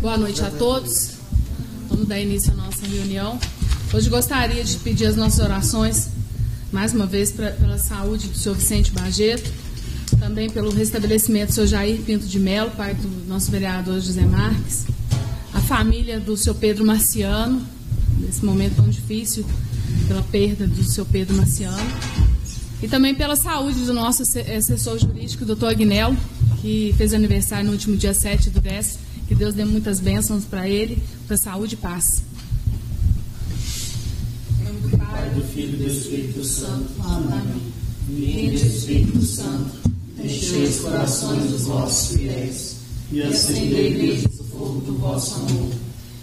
Boa noite a todos. Vamos dar início à nossa reunião. Hoje gostaria de pedir as nossas orações, mais uma vez, pela saúde do senhor Vicente Bajeto, também pelo restabelecimento do senhor Jair Pinto de Melo, pai do nosso vereador José Marques, a família do senhor Pedro Marciano, nesse momento tão difícil, pela perda do senhor Pedro Marciano, e também pela saúde do nosso assessor jurídico, doutor Agnello, que fez aniversário no último dia 7/10, que Deus dê muitas bênçãos para ele, para saúde e paz. Em nome do Pai, do Filho e do Espírito Santo. Amém. Vinde, Espírito Santo, enchei os corações dos vossos fiéis e acendei neles o fogo do vosso amor.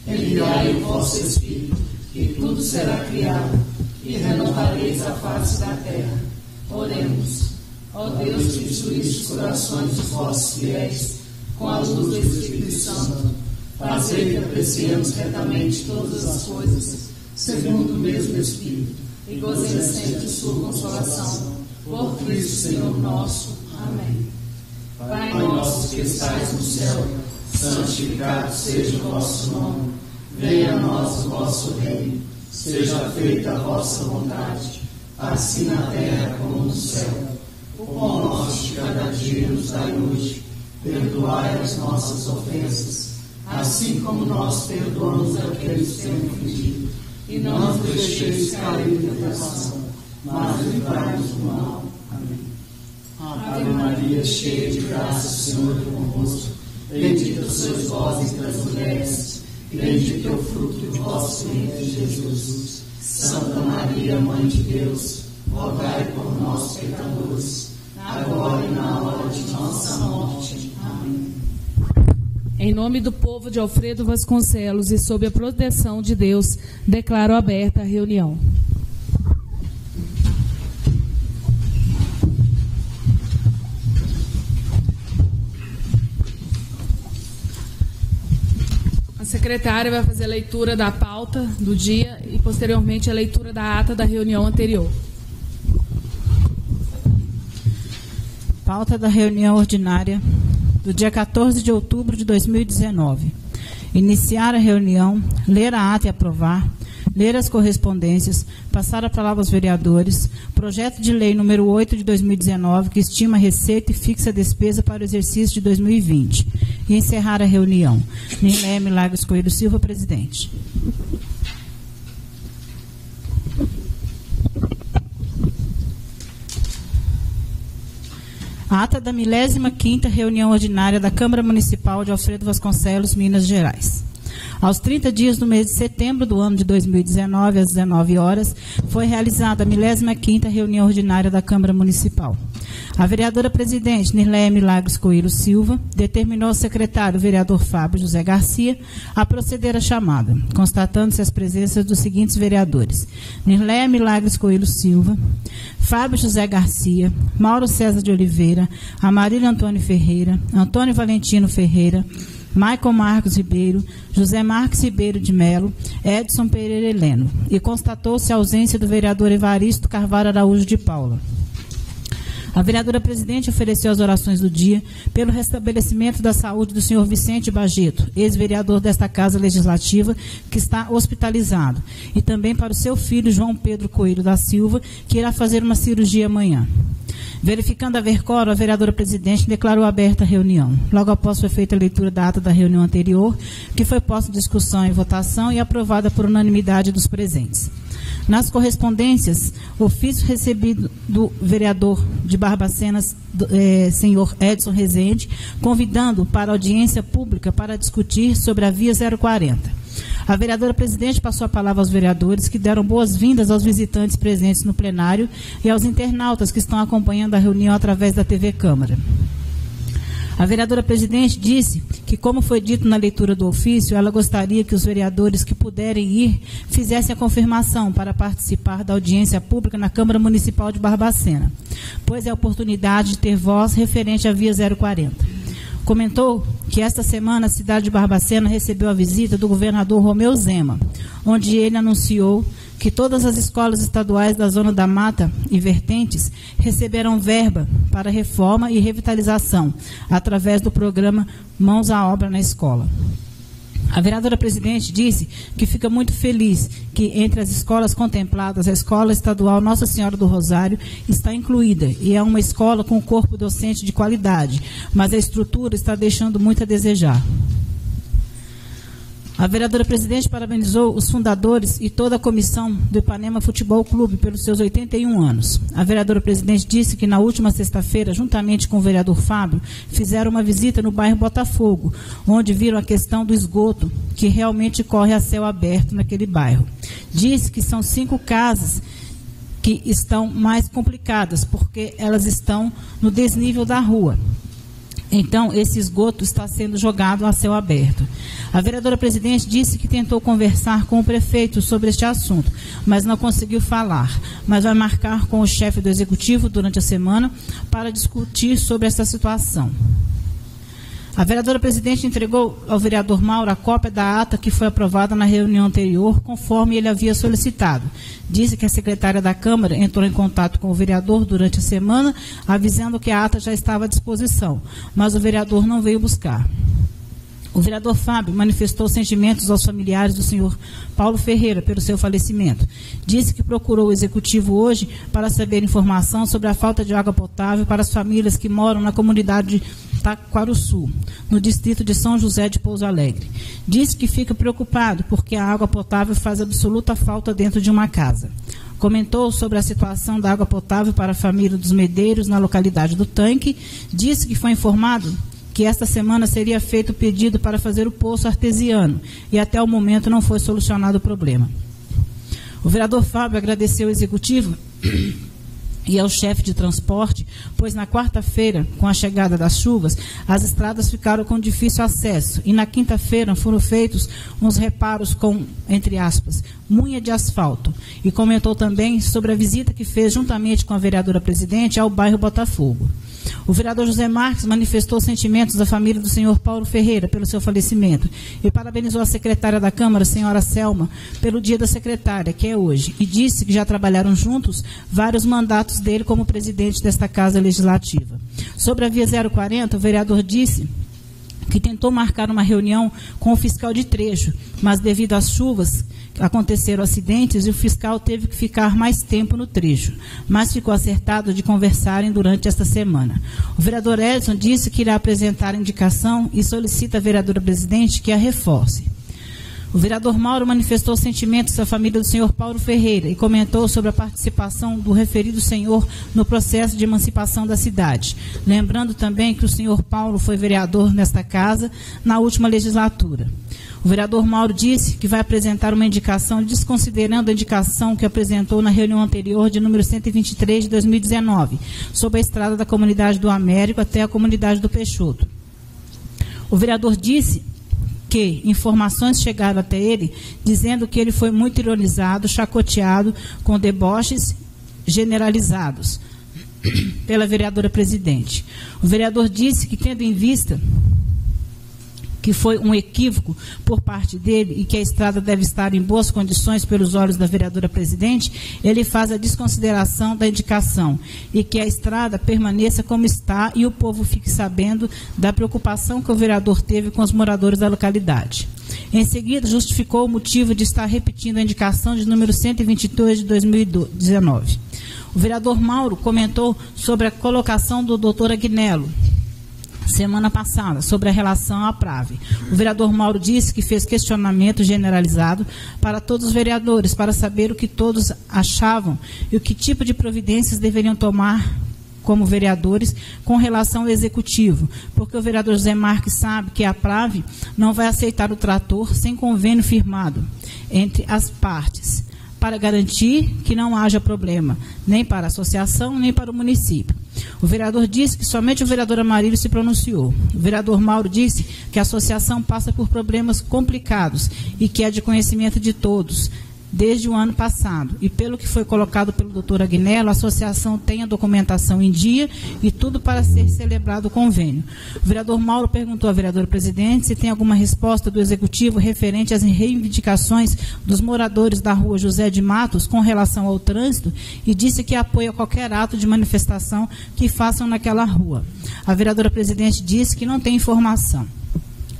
Enviai o vosso Espírito, e tudo será criado, e renovareis a face da terra. Oremos. Ó Deus, que instruíste os corações dos vossos fiéis com a luz do Espírito Santo, fazei que apreciemos retamente todas as coisas, segundo o mesmo Espírito, e gozemos sempre de sua consolação. Por Cristo, Senhor nosso. Amém. Pai nosso que estais no céu, santificado seja o vosso nome. Venha a nós o vosso reino. Seja feita a vossa vontade, assim na terra como no céu. O pão nosso de cada dia nos dai hoje. Perdoai as nossas ofensas, assim como nós perdoamos aqueles que têm ofendido. E não nos deixeis cair em tentação, mas livrai-nos do mal. Amém. Ave Maria, cheia de graça, o Senhor é convosco. Bendita sois vós entre as mulheres, e bendito é o fruto do vosso ventre, Jesus. Santa Maria, Mãe de Deus, rogai por nós, pecadores, agora e na hora de nossa morte. Amém. Em nome do povo de Alfredo Vasconcelos e sob a proteção de Deus, declaro aberta a reunião. A secretária vai fazer a leitura da pauta do dia e, posteriormente, a leitura da ata da reunião anterior. Pauta da reunião ordinária do dia 14 de outubro de 2019. Iniciar a reunião, ler a ata e aprovar, ler as correspondências, passar a palavra aos vereadores, projeto de lei número 8 de 2019, que estima a receita e fixa a despesa para o exercício de 2020. E encerrar a reunião. Nilé Milagres Coelho Silva, presidente. Ata da milésima-quinta reunião ordinária da Câmara Municipal de Alfredo Vasconcelos, Minas Gerais. Aos 30 dias do mês de setembro do ano de 2019, às 19 horas, foi realizada a milésima-quinta reunião ordinária da Câmara Municipal. A vereadora presidente, Nirleia Milagres Coelho Silva, determinou ao secretário, vereador Fábio José Garcia, a proceder à chamada, constatando-se as presenças dos seguintes vereadores: Nirleia Milagres Coelho Silva, Fábio José Garcia, Mauro César de Oliveira, Amarília Antônio Ferreira, Antônio Valentino Ferreira, Michael Marcos Ribeiro, José Marques Ribeiro de Melo, Edson Pereira Heleno. E constatou-se a ausência do vereador Evaristo Carvalho Araújo de Paula. A vereadora presidente ofereceu as orações do dia pelo restabelecimento da saúde do senhor Vicente Bajeto, ex-vereador desta Casa Legislativa, que está hospitalizado, e também para o seu filho João Pedro Coelho da Silva, que irá fazer uma cirurgia amanhã. Verificando haver quórum, a vereadora presidente declarou aberta a reunião. Logo após foi feita a leitura da ata da reunião anterior, que foi posta em discussão e votação e aprovada por unanimidade dos presentes. Nas correspondências, ofício recebido do vereador de Barbacena, senhor Edson Rezende, convidando para audiência pública para discutir sobre a Via 040. A vereadora presidente passou a palavra aos vereadores, que deram boas-vindas aos visitantes presentes no plenário e aos internautas que estão acompanhando a reunião através da TV Câmara. A vereadora presidente disse que, como foi dito na leitura do ofício, ela gostaria que os vereadores que puderem ir fizessem a confirmação para participar da audiência pública na Câmara Municipal de Barbacena, pois é a oportunidade de ter voz referente à Via 040. Comentou que esta semana a cidade de Barbacena recebeu a visita do governador Romeu Zema, onde ele anunciou que todas as escolas estaduais da Zona da Mata e vertentes receberão verba para reforma e revitalização, através do programa Mãos à Obra na Escola. A vereadora presidente disse que fica muito feliz que entre as escolas contempladas, a Escola Estadual Nossa Senhora do Rosário está incluída e é uma escola com corpo docente de qualidade, mas a estrutura está deixando muito a desejar. A vereadora presidente parabenizou os fundadores e toda a comissão do Ipanema Futebol Clube pelos seus 81 anos. A vereadora presidente disse que na última sexta-feira, juntamente com o vereador Fábio, fizeram uma visita no bairro Botafogo, onde viram a questão do esgoto, que realmente corre a céu aberto naquele bairro. Disse que são 5 casas que estão mais complicadas, porque elas estão no desnível da rua. Então, esse esgoto está sendo jogado a céu aberto. A vereadora presidente disse que tentou conversar com o prefeito sobre este assunto, mas não conseguiu falar. Mas vai marcar com o chefe do executivo durante a semana para discutir sobre essa situação. A vereadora presidente entregou ao vereador Mauro a cópia da ata que foi aprovada na reunião anterior, conforme ele havia solicitado. Disse que a secretária da Câmara entrou em contato com o vereador durante a semana, avisando que a ata já estava à disposição, mas o vereador não veio buscar. O vereador Fábio manifestou sentimentos aos familiares do senhor Paulo Ferreira pelo seu falecimento. Disse que procurou o executivo hoje para saber informação sobre a falta de água potável para as famílias que moram na comunidade de Taquaruçu, no distrito de São José de Pouso Alegre. Disse que fica preocupado porque a água potável faz absoluta falta dentro de uma casa. Comentou sobre a situação da água potável para a família dos Medeiros na localidade do Tanque. Disse que foi informado que esta semana seria feito o pedido para fazer o poço artesiano e até o momento não foi solucionado o problema. O vereador Fábio agradeceu ao executivo e ao chefe de transporte, pois na quarta-feira, com a chegada das chuvas, as estradas ficaram com difícil acesso e na quinta-feira foram feitos uns reparos com, entre aspas, munha de asfalto. E comentou também sobre a visita que fez juntamente com a vereadora presidente ao bairro Botafogo. O vereador José Marques manifestou sentimentos da família do senhor Paulo Ferreira pelo seu falecimento e parabenizou a secretária da Câmara, senhora Selma, pelo dia da secretária, que é hoje, e disse que já trabalharam juntos vários mandatos dele como presidente desta Casa Legislativa. Sobre a Via 040, o vereador disse que tentou marcar uma reunião com o fiscal de trecho, mas devido às chuvas aconteceram acidentes e o fiscal teve que ficar mais tempo no trecho, mas ficou acertado de conversarem durante esta semana. O vereador Edson disse que irá apresentar a indicação e solicita à vereadora presidente que a reforce. O vereador Mauro manifestou sentimentos da família do senhor Paulo Ferreira e comentou sobre a participação do referido senhor no processo de emancipação da cidade. Lembrando também que o senhor Paulo foi vereador nesta casa na última legislatura. O vereador Mauro disse que vai apresentar uma indicação desconsiderando a indicação que apresentou na reunião anterior de número 123 de 2019, sobre a estrada da comunidade do Américo até a comunidade do Peixoto. O vereador disse que informações chegaram até ele dizendo que ele foi muito ironizado, chacoteado com deboches generalizados pela vereadora presidente. O vereador disse que, tendo em vista que foi um equívoco por parte dele e que a estrada deve estar em boas condições pelos olhos da vereadora presidente, ele faz a desconsideração da indicação e que a estrada permaneça como está e o povo fique sabendo da preocupação que o vereador teve com os moradores da localidade. Em seguida, justificou o motivo de estar repetindo a indicação de número 122 de 2019. O vereador Mauro comentou sobre a colocação do doutor Agnello semana passada, sobre a relação à Prave. O vereador Mauro disse que fez questionamento generalizado para todos os vereadores, para saber o que todos achavam e o que tipo de providências deveriam tomar como vereadores com relação ao executivo, porque o vereador José Marques sabe que a Prave não vai aceitar o trator sem convênio firmado entre as partes, para garantir que não haja problema, nem para a associação, nem para o município. O vereador disse que somente o vereador Amarílio se pronunciou. O vereador Mauro disse que a associação passa por problemas complicados e que é de conhecimento de todos, desde o ano passado. E pelo que foi colocado pelo doutor Agnello, a associação tem a documentação em dia e tudo para ser celebrado o convênio. O vereador Mauro perguntou à vereadora presidente se tem alguma resposta do executivo referente às reivindicações dos moradores da rua José de Matos com relação ao trânsito e disse que apoia qualquer ato de manifestação que façam naquela rua. A vereadora presidente disse que não tem informação.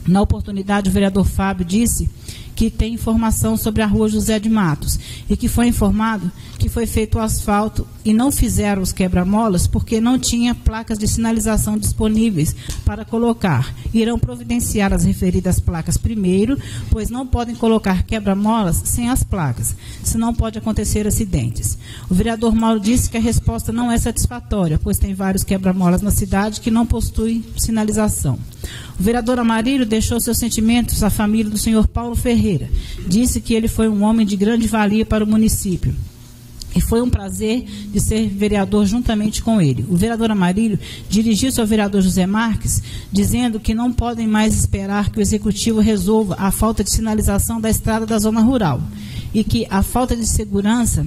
Na oportunidade, o vereador Fábio disse que tem informação sobre a rua José de Matos e que foi informado que foi feito o asfalto e não fizeram os quebra-molas porque não tinha placas de sinalização disponíveis para colocar. Irão providenciar as referidas placas primeiro, pois não podem colocar quebra-molas sem as placas, senão pode acontecer acidentes. O vereador Mauro disse que a resposta não é satisfatória, pois tem vários quebra-molas na cidade que não possuem sinalização. O vereador Amarílio deixou seus sentimentos à família do senhor Paulo Ferreira. Disse que ele foi um homem de grande valia para o município. E foi um prazer de ser vereador juntamente com ele. O vereador Amarílio dirigiu-se ao vereador José Marques, dizendo que não podem mais esperar que o executivo resolva a falta de sinalização da estrada da zona rural e que a falta de segurança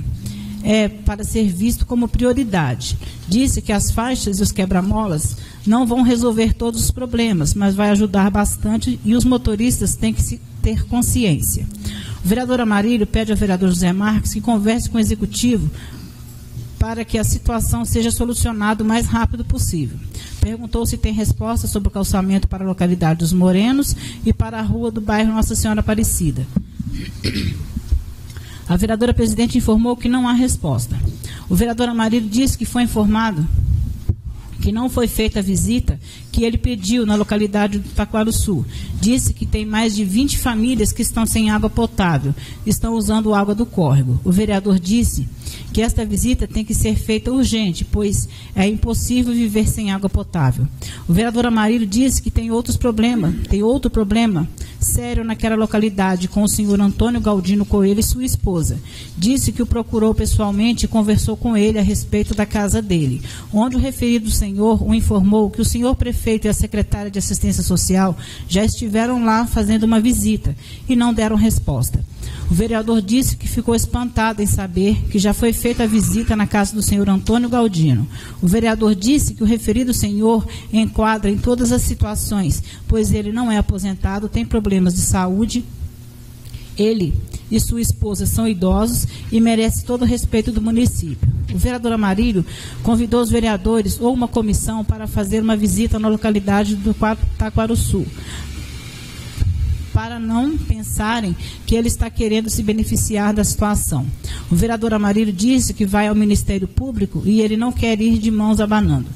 é para ser visto como prioridade. Disse que as faixas e os quebra-molas não vão resolver todos os problemas, mas vai ajudar bastante e os motoristas têm que ter consciência. O vereador Amarílio pede ao vereador José Marques que converse com o executivo para que a situação seja solucionada o mais rápido possível. Perguntou se tem resposta sobre o calçamento para a localidade dos Morenos e para a rua do bairro Nossa Senhora Aparecida. A vereadora presidente informou que não há resposta. O vereador Amarílio disse que foi informado que não foi feita a visita que ele pediu na localidade do Taquaruçu. Disse que tem mais de 20 famílias que estão sem água potável, estão usando água do córrego. O vereador disse que esta visita tem que ser feita urgente, pois é impossível viver sem água potável. O vereador Amarílio disse que tem outro problema sério naquela localidade com o senhor Antônio Galdino Coelho e sua esposa. Disse que o procurou pessoalmente e conversou com ele a respeito da casa dele, onde o referido senhor o informou que o senhor prefeito e a secretária de assistência social já estiveram lá fazendo uma visita e não deram resposta. O vereador disse que ficou espantado em saber que já foi feita a visita na casa do senhor Antônio Galdino. O vereador disse que o referido senhor enquadra em todas as situações, pois ele não é aposentado, tem problemas de saúde, ele e sua esposa são idosos e merece todo o respeito do município. O vereador Amarílio convidou os vereadores ou uma comissão para fazer uma visita na localidade do Taquaruçu, para não pensarem que ele está querendo se beneficiar da situação. O vereador Amarílio disse que vai ao Ministério Público e ele não quer ir de mãos abanando.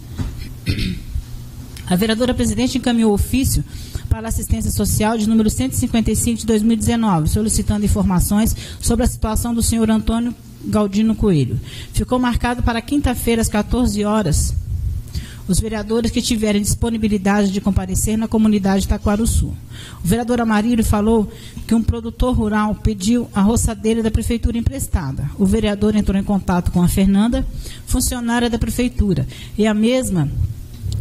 A vereadora presidente encaminhou ofício para a assistência social de número 155 de 2019, solicitando informações sobre a situação do senhor Antônio Galdino Coelho. Ficou marcado para quinta-feira, às 14 horas, os vereadores que tiverem disponibilidade de comparecer na comunidade Taquaruçu. O vereador Amarílio falou que um produtor rural pediu a roçadeira da prefeitura emprestada. O vereador entrou em contato com a Fernanda, funcionária da prefeitura, e a mesma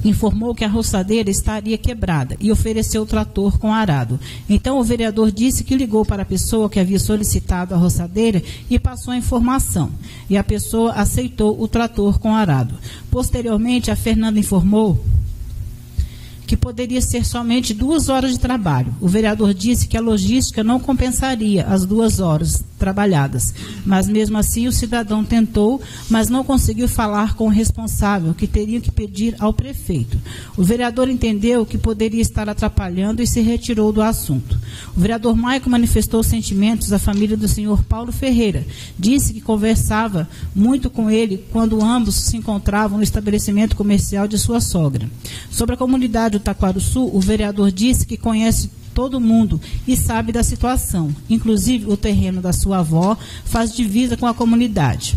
informou que a roçadeira estaria quebrada e ofereceu o trator com arado. Então, o vereador disse que ligou para a pessoa que havia solicitado a roçadeira e passou a informação. E a pessoa aceitou o trator com arado. Posteriormente, a Fernanda informou que poderia ser somente 2 horas de trabalho. O vereador disse que a logística não compensaria as 2 horas trabalhadas, mas mesmo assim o cidadão tentou, mas não conseguiu falar com o responsável, que teria que pedir ao prefeito. O vereador entendeu que poderia estar atrapalhando e se retirou do assunto. O vereador Maico manifestou sentimentos à família do senhor Paulo Ferreira. Disse que conversava muito com ele quando ambos se encontravam no estabelecimento comercial de sua sogra. Sobre a comunidade do Taquaruçu, o vereador disse que conhece todo mundo e sabe da situação. Inclusive, o terreno da sua avó faz divisa com a comunidade.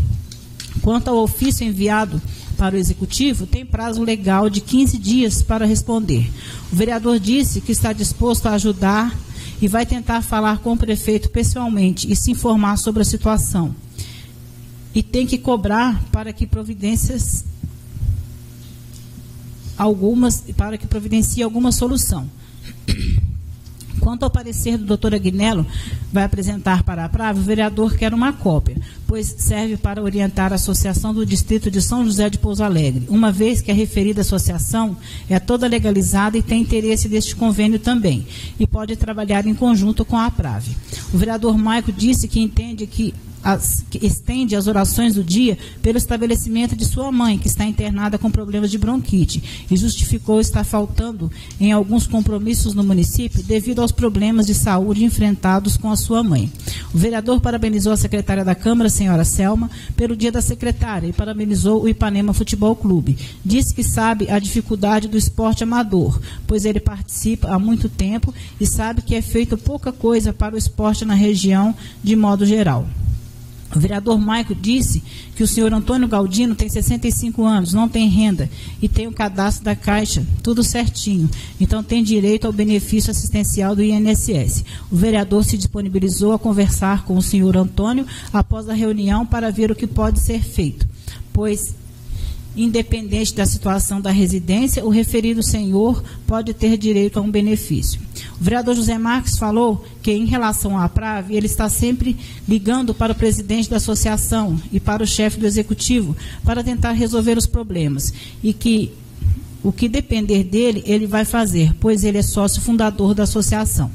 Quanto ao ofício enviado para o Executivo, tem prazo legal de 15 dias para responder. O vereador disse que está disposto a ajudar e vai tentar falar com o prefeito pessoalmente e se informar sobre a situação. E tem que cobrar para que providencie alguma solução. Quanto ao parecer do doutor Agnello, vai apresentar para a PRAV, o vereador quer uma cópia, pois serve para orientar a Associação do Distrito de São José de Pouso Alegre, uma vez que a referida associação é toda legalizada e tem interesse deste convênio também, e pode trabalhar em conjunto com a PRAV. O vereador Maico disse que entende que estende as orações do dia pelo estabelecimento de sua mãe, que está internada com problemas de bronquite, e justificou estar faltando em alguns compromissos no município devido aos problemas de saúde enfrentados com a sua mãe. O vereador parabenizou a secretária da Câmara, senhora Selma, pelo dia da secretária e parabenizou o Ipanema Futebol Clube. Disse que sabe a dificuldade do esporte amador, pois ele participa há muito tempo e sabe que é feito pouca coisa para o esporte na região de modo geral. O vereador Maico disse que o senhor Antônio Galdino tem 65 anos, não tem renda e tem o cadastro da Caixa, tudo certinho. Então tem direito ao benefício assistencial do INSS. O vereador se disponibilizou a conversar com o senhor Antônio após a reunião para ver o que pode ser feito, pois, independente da situação da residência, o referido senhor pode ter direito a um benefício. O vereador José Marques falou que, em relação à APRAV, ele está sempre ligando para o presidente da associação e para o chefe do executivo para tentar resolver os problemas e que o que depender dele, ele vai fazer, pois ele é sócio fundador da associação.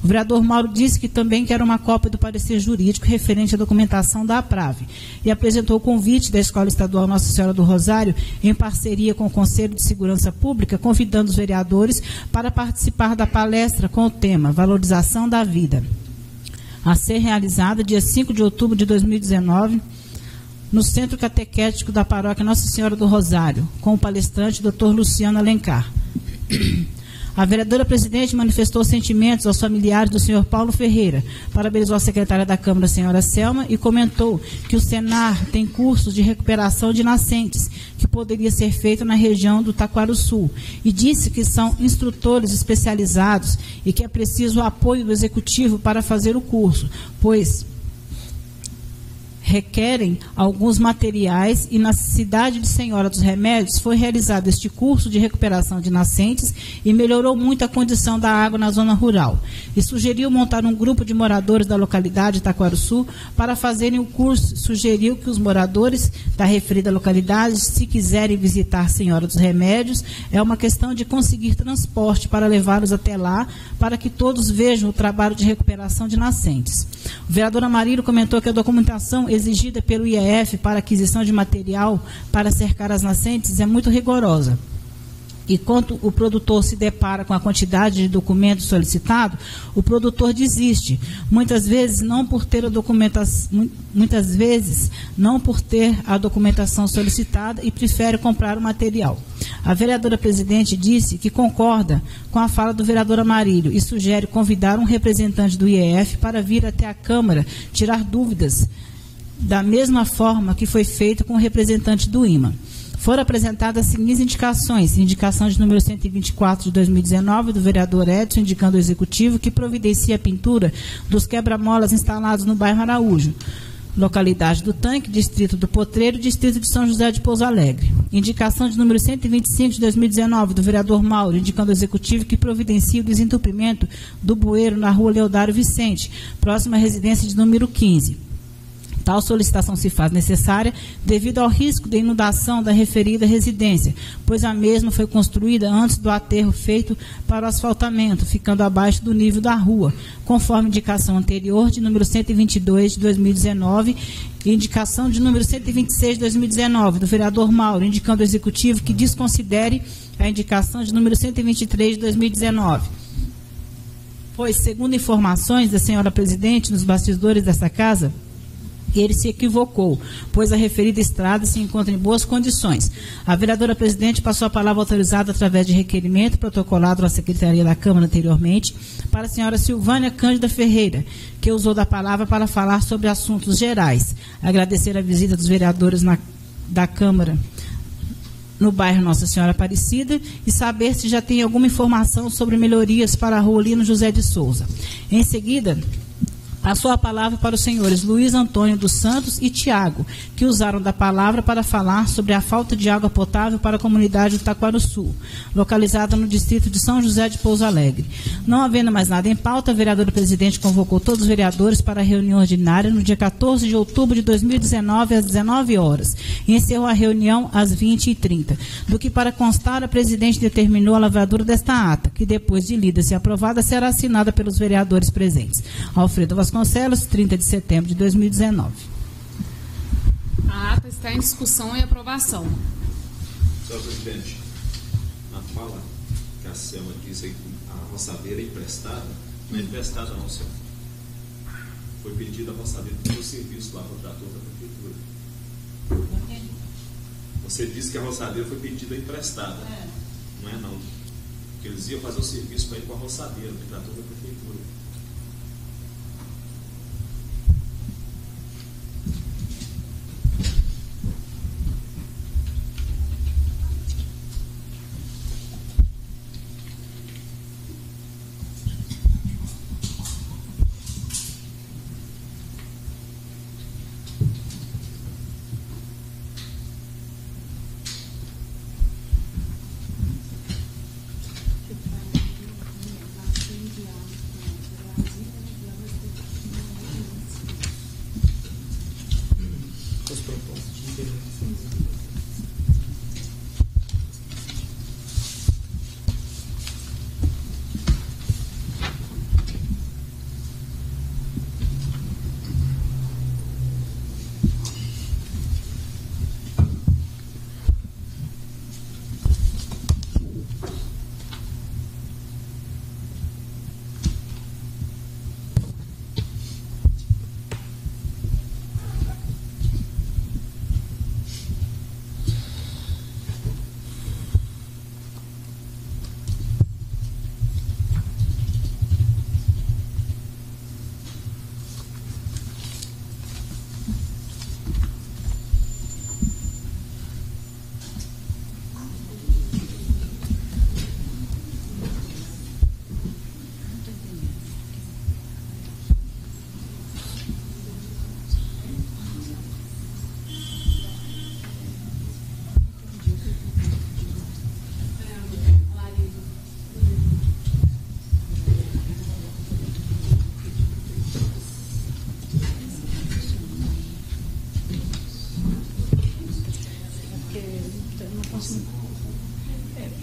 O vereador Mauro disse que também quer uma cópia do parecer jurídico referente à documentação da APRAV e apresentou o convite da Escola Estadual Nossa Senhora do Rosário, em parceria com o Conselho de Segurança Pública, convidando os vereadores para participar da palestra com o tema Valorização da Vida, a ser realizada dia 5 de outubro de 2019, no Centro Catequético da Paróquia Nossa Senhora do Rosário, com o palestrante Dr. Luciano Alencar. A vereadora presidente manifestou sentimentos aos familiares do senhor Paulo Ferreira, parabenizou a secretária da Câmara, senhora Selma, e comentou que o Senar tem cursos de recuperação de nascentes, que poderia ser feito na região do Taquarussu, e disse que são instrutores especializados e que é preciso o apoio do Executivo para fazer o curso, pois requerem alguns materiais e na cidade de Senhora dos Remédios foi realizado este curso de recuperação de nascentes e melhorou muito a condição da água na zona rural. E sugeriu montar um grupo de moradores da localidade de Taquarussu para fazerem o curso. Sugeriu que os moradores da referida localidade, se quiserem visitar Senhora dos Remédios, é uma questão de conseguir transporte para levá-los até lá, para que todos vejam o trabalho de recuperação de nascentes. O vereador Amarildo comentou que a documentação exigida pelo IEF para aquisição de material para cercar as nascentes é muito rigorosa. E quando o produtor se depara com a quantidade de documentos solicitados, o produtor desiste. Muitas vezes não por ter a documentação solicitada e prefere comprar o material. A vereadora presidente disse que concorda com a fala do vereador Amarildo e sugere convidar um representante do IEF para vir até a Câmara tirar dúvidas, da mesma forma que foi feito com o representante do IMA. Foram apresentadas as seguintes indicações. Indicação de número 124 de 2019, do vereador Edson, indicando o Executivo que providencia a pintura dos quebra-molas instalados no bairro Araújo, localidade do Tanque, distrito do Potreiro, distrito de São José de Pouso Alegre. Indicação de número 125 de 2019, do vereador Mauro, indicando o Executivo que providencia o desentupimento do bueiro na rua Leodário Vicente, próxima à residência de número 15. Tal solicitação se faz necessária devido ao risco de inundação da referida residência, pois a mesma foi construída antes do aterro feito para o asfaltamento, ficando abaixo do nível da rua, conforme indicação anterior de número 122 de 2019 e indicação de número 126 de 2019, do vereador Mauro, indicando ao Executivo que desconsidere a indicação de número 123 de 2019. Pois, segundo informações da senhora presidente nos bastidores dessa casa, ele se equivocou, pois a referida estrada se encontra em boas condições. A vereadora presidente passou a palavra autorizada através de requerimento protocolado na Secretaria da Câmara anteriormente para a senhora Silvânia Cândida Ferreira, que usou da palavra para falar sobre assuntos gerais. Agradecer a visita dos vereadores da Câmara no bairro Nossa Senhora Aparecida e saber se já tem alguma informação sobre melhorias para a rua Lino José de Souza. Em seguida, passou a palavra para os senhores Luiz Antônio dos Santos e Tiago, que usaram da palavra para falar sobre a falta de água potável para a comunidade do Taquarussu, localizada no distrito de São José de Pouso Alegre. Não havendo mais nada em pauta, a vereadora presidente convocou todos os vereadores para a reunião ordinária no dia 14 de outubro de 2019, às 19 horas, e encerrou a reunião às 20h30. Do que para constar, a presidente determinou a lavratura desta ata, que depois de lida e aprovada, será assinada pelos vereadores presentes. Alfredo Vasconcelos, 30 de setembro de 2019. A ata está em discussão e aprovação. Senhor presidente, na fala que a Selma disse aí que a roçadeira é emprestada, não é emprestada não, senhor. Foi pedida a roçadeira pelo serviço lá no trator da prefeitura. Você disse que a roçadeira foi pedida emprestada. Não é não. Porque eles iam fazer o serviço para ir com a roçadeira no trator da prefeitura.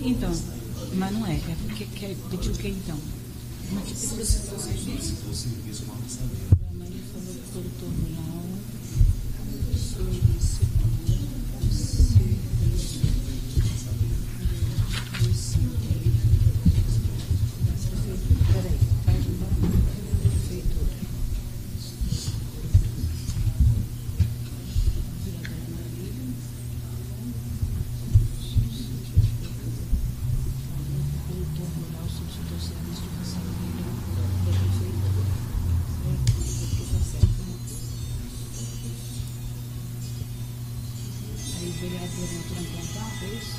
Então, mas não é. É porque quer pedir o que então? Mas que pediu se fosse serviço uma roçadeira. a Maria falou que o produtor rural peraí, faz uma prefeitura. Vereadora Maria. Produtor rural substituiu o serviço de roçadeira da prefeitura. Está certo, né? Aí o vereador entrou em contato, é isso?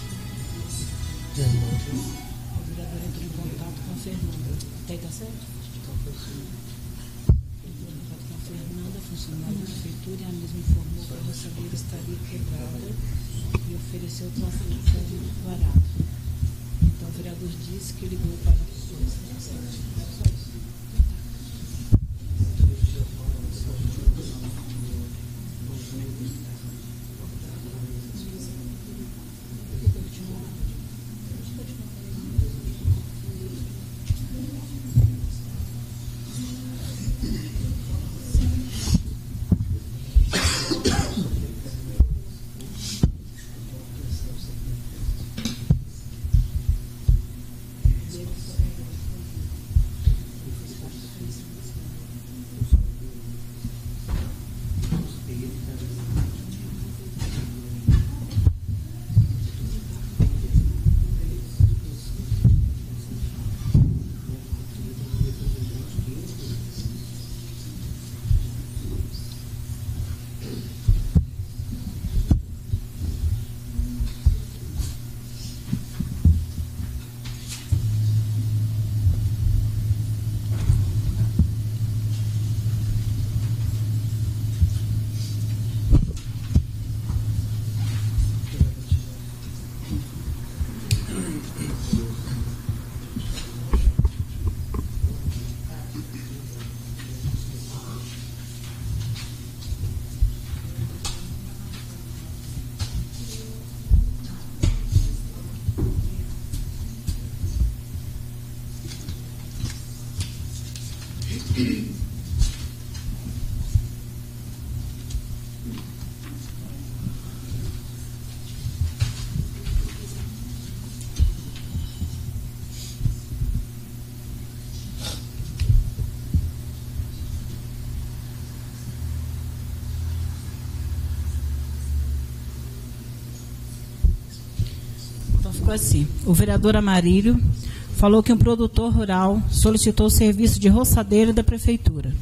O vereador entrou em contato com a Fernanda. Até aí tá certo? Entrou em contato com a Fernanda, funcionária da prefeitura, e a mesma informou que a roçadeira estaria quebrada e ofereceu o transporte barato. Então o vereador disse que ligou para a ficou assim. O vereador Amarílio falou que um produtor rural solicitou o serviço de roçadeira da prefeitura.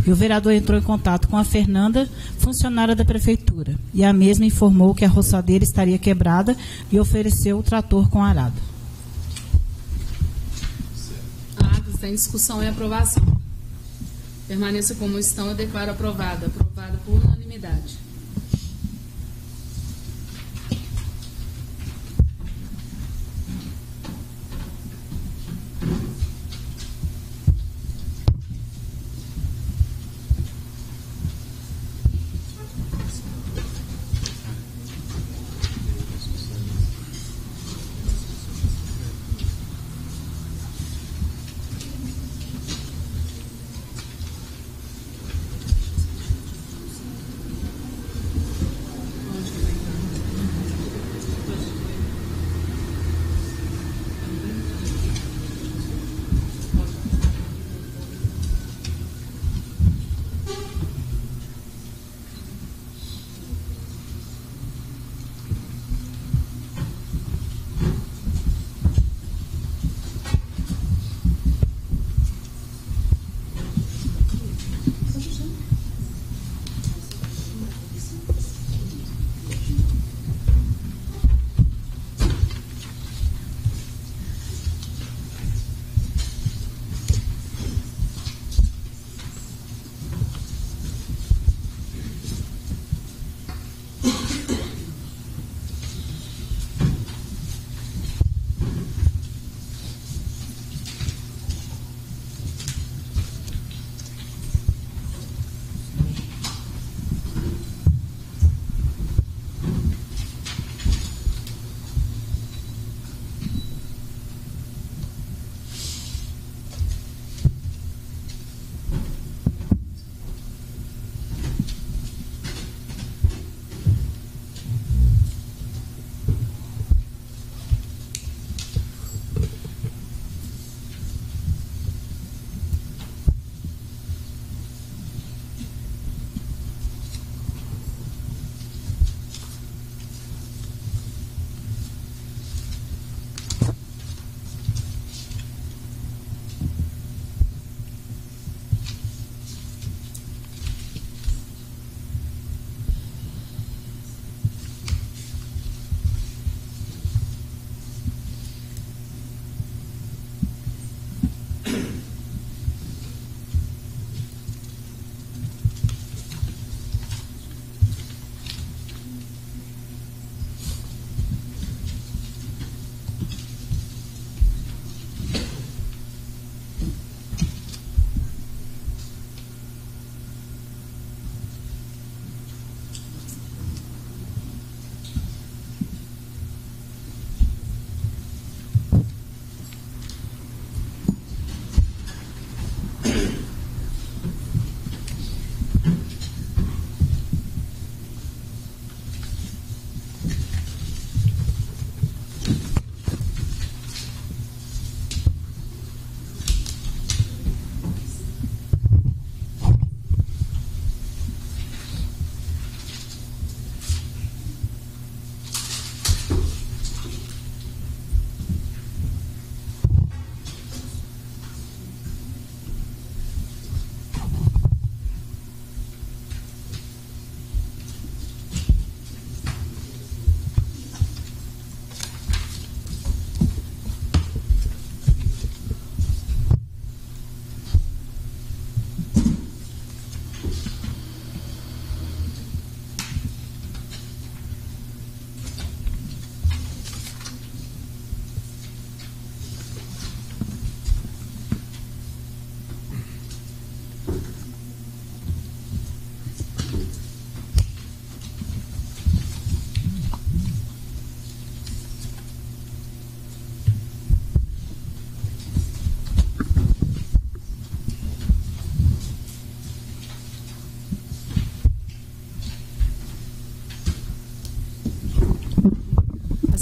E o vereador entrou em contato com a Fernanda, funcionária da prefeitura, e a mesma informou que a roçadeira estaria quebrada e ofereceu o trator com arado. A ata está em discussão e aprovação. Permaneça como estão e declaro aprovada. Aprovada por unanimidade.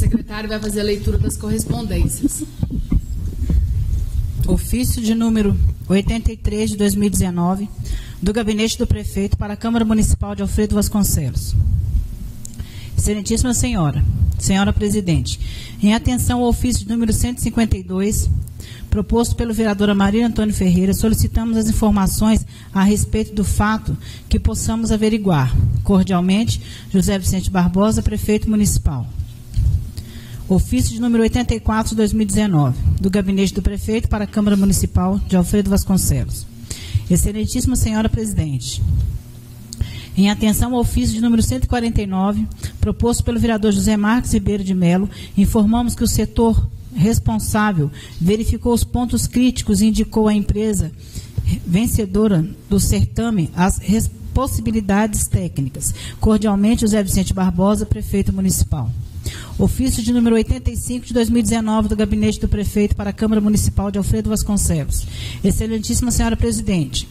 secretário vai fazer a leitura das correspondências. Ofício de número 83 de 2019, do Gabinete do Prefeito para a Câmara Municipal de Alfredo Vasconcelos. Excelentíssima Senhora, Senhora Presidente, em atenção ao ofício número 152, proposto pelo vereador Maria Antônio Ferreira, solicitamos as informações a respeito do fato que possamos averiguar. Cordialmente, José Vicente Barbosa, Prefeito Municipal. Ofício de número 84 de 2019, do Gabinete do Prefeito para a Câmara Municipal de Alfredo Vasconcelos. Excelentíssima Senhora Presidente, em atenção ao ofício de número 149, proposto pelo vereador José Marques Ribeiro de Melo, informamos que o setor responsável verificou os pontos críticos e indicou à empresa vencedora do certame as possibilidades técnicas. Cordialmente, José Vicente Barbosa, Prefeito Municipal. Ofício de número 85 de 2019 do Gabinete do Prefeito para a Câmara Municipal de Alfredo Vasconcelos. Excelentíssima Senhora Presidente,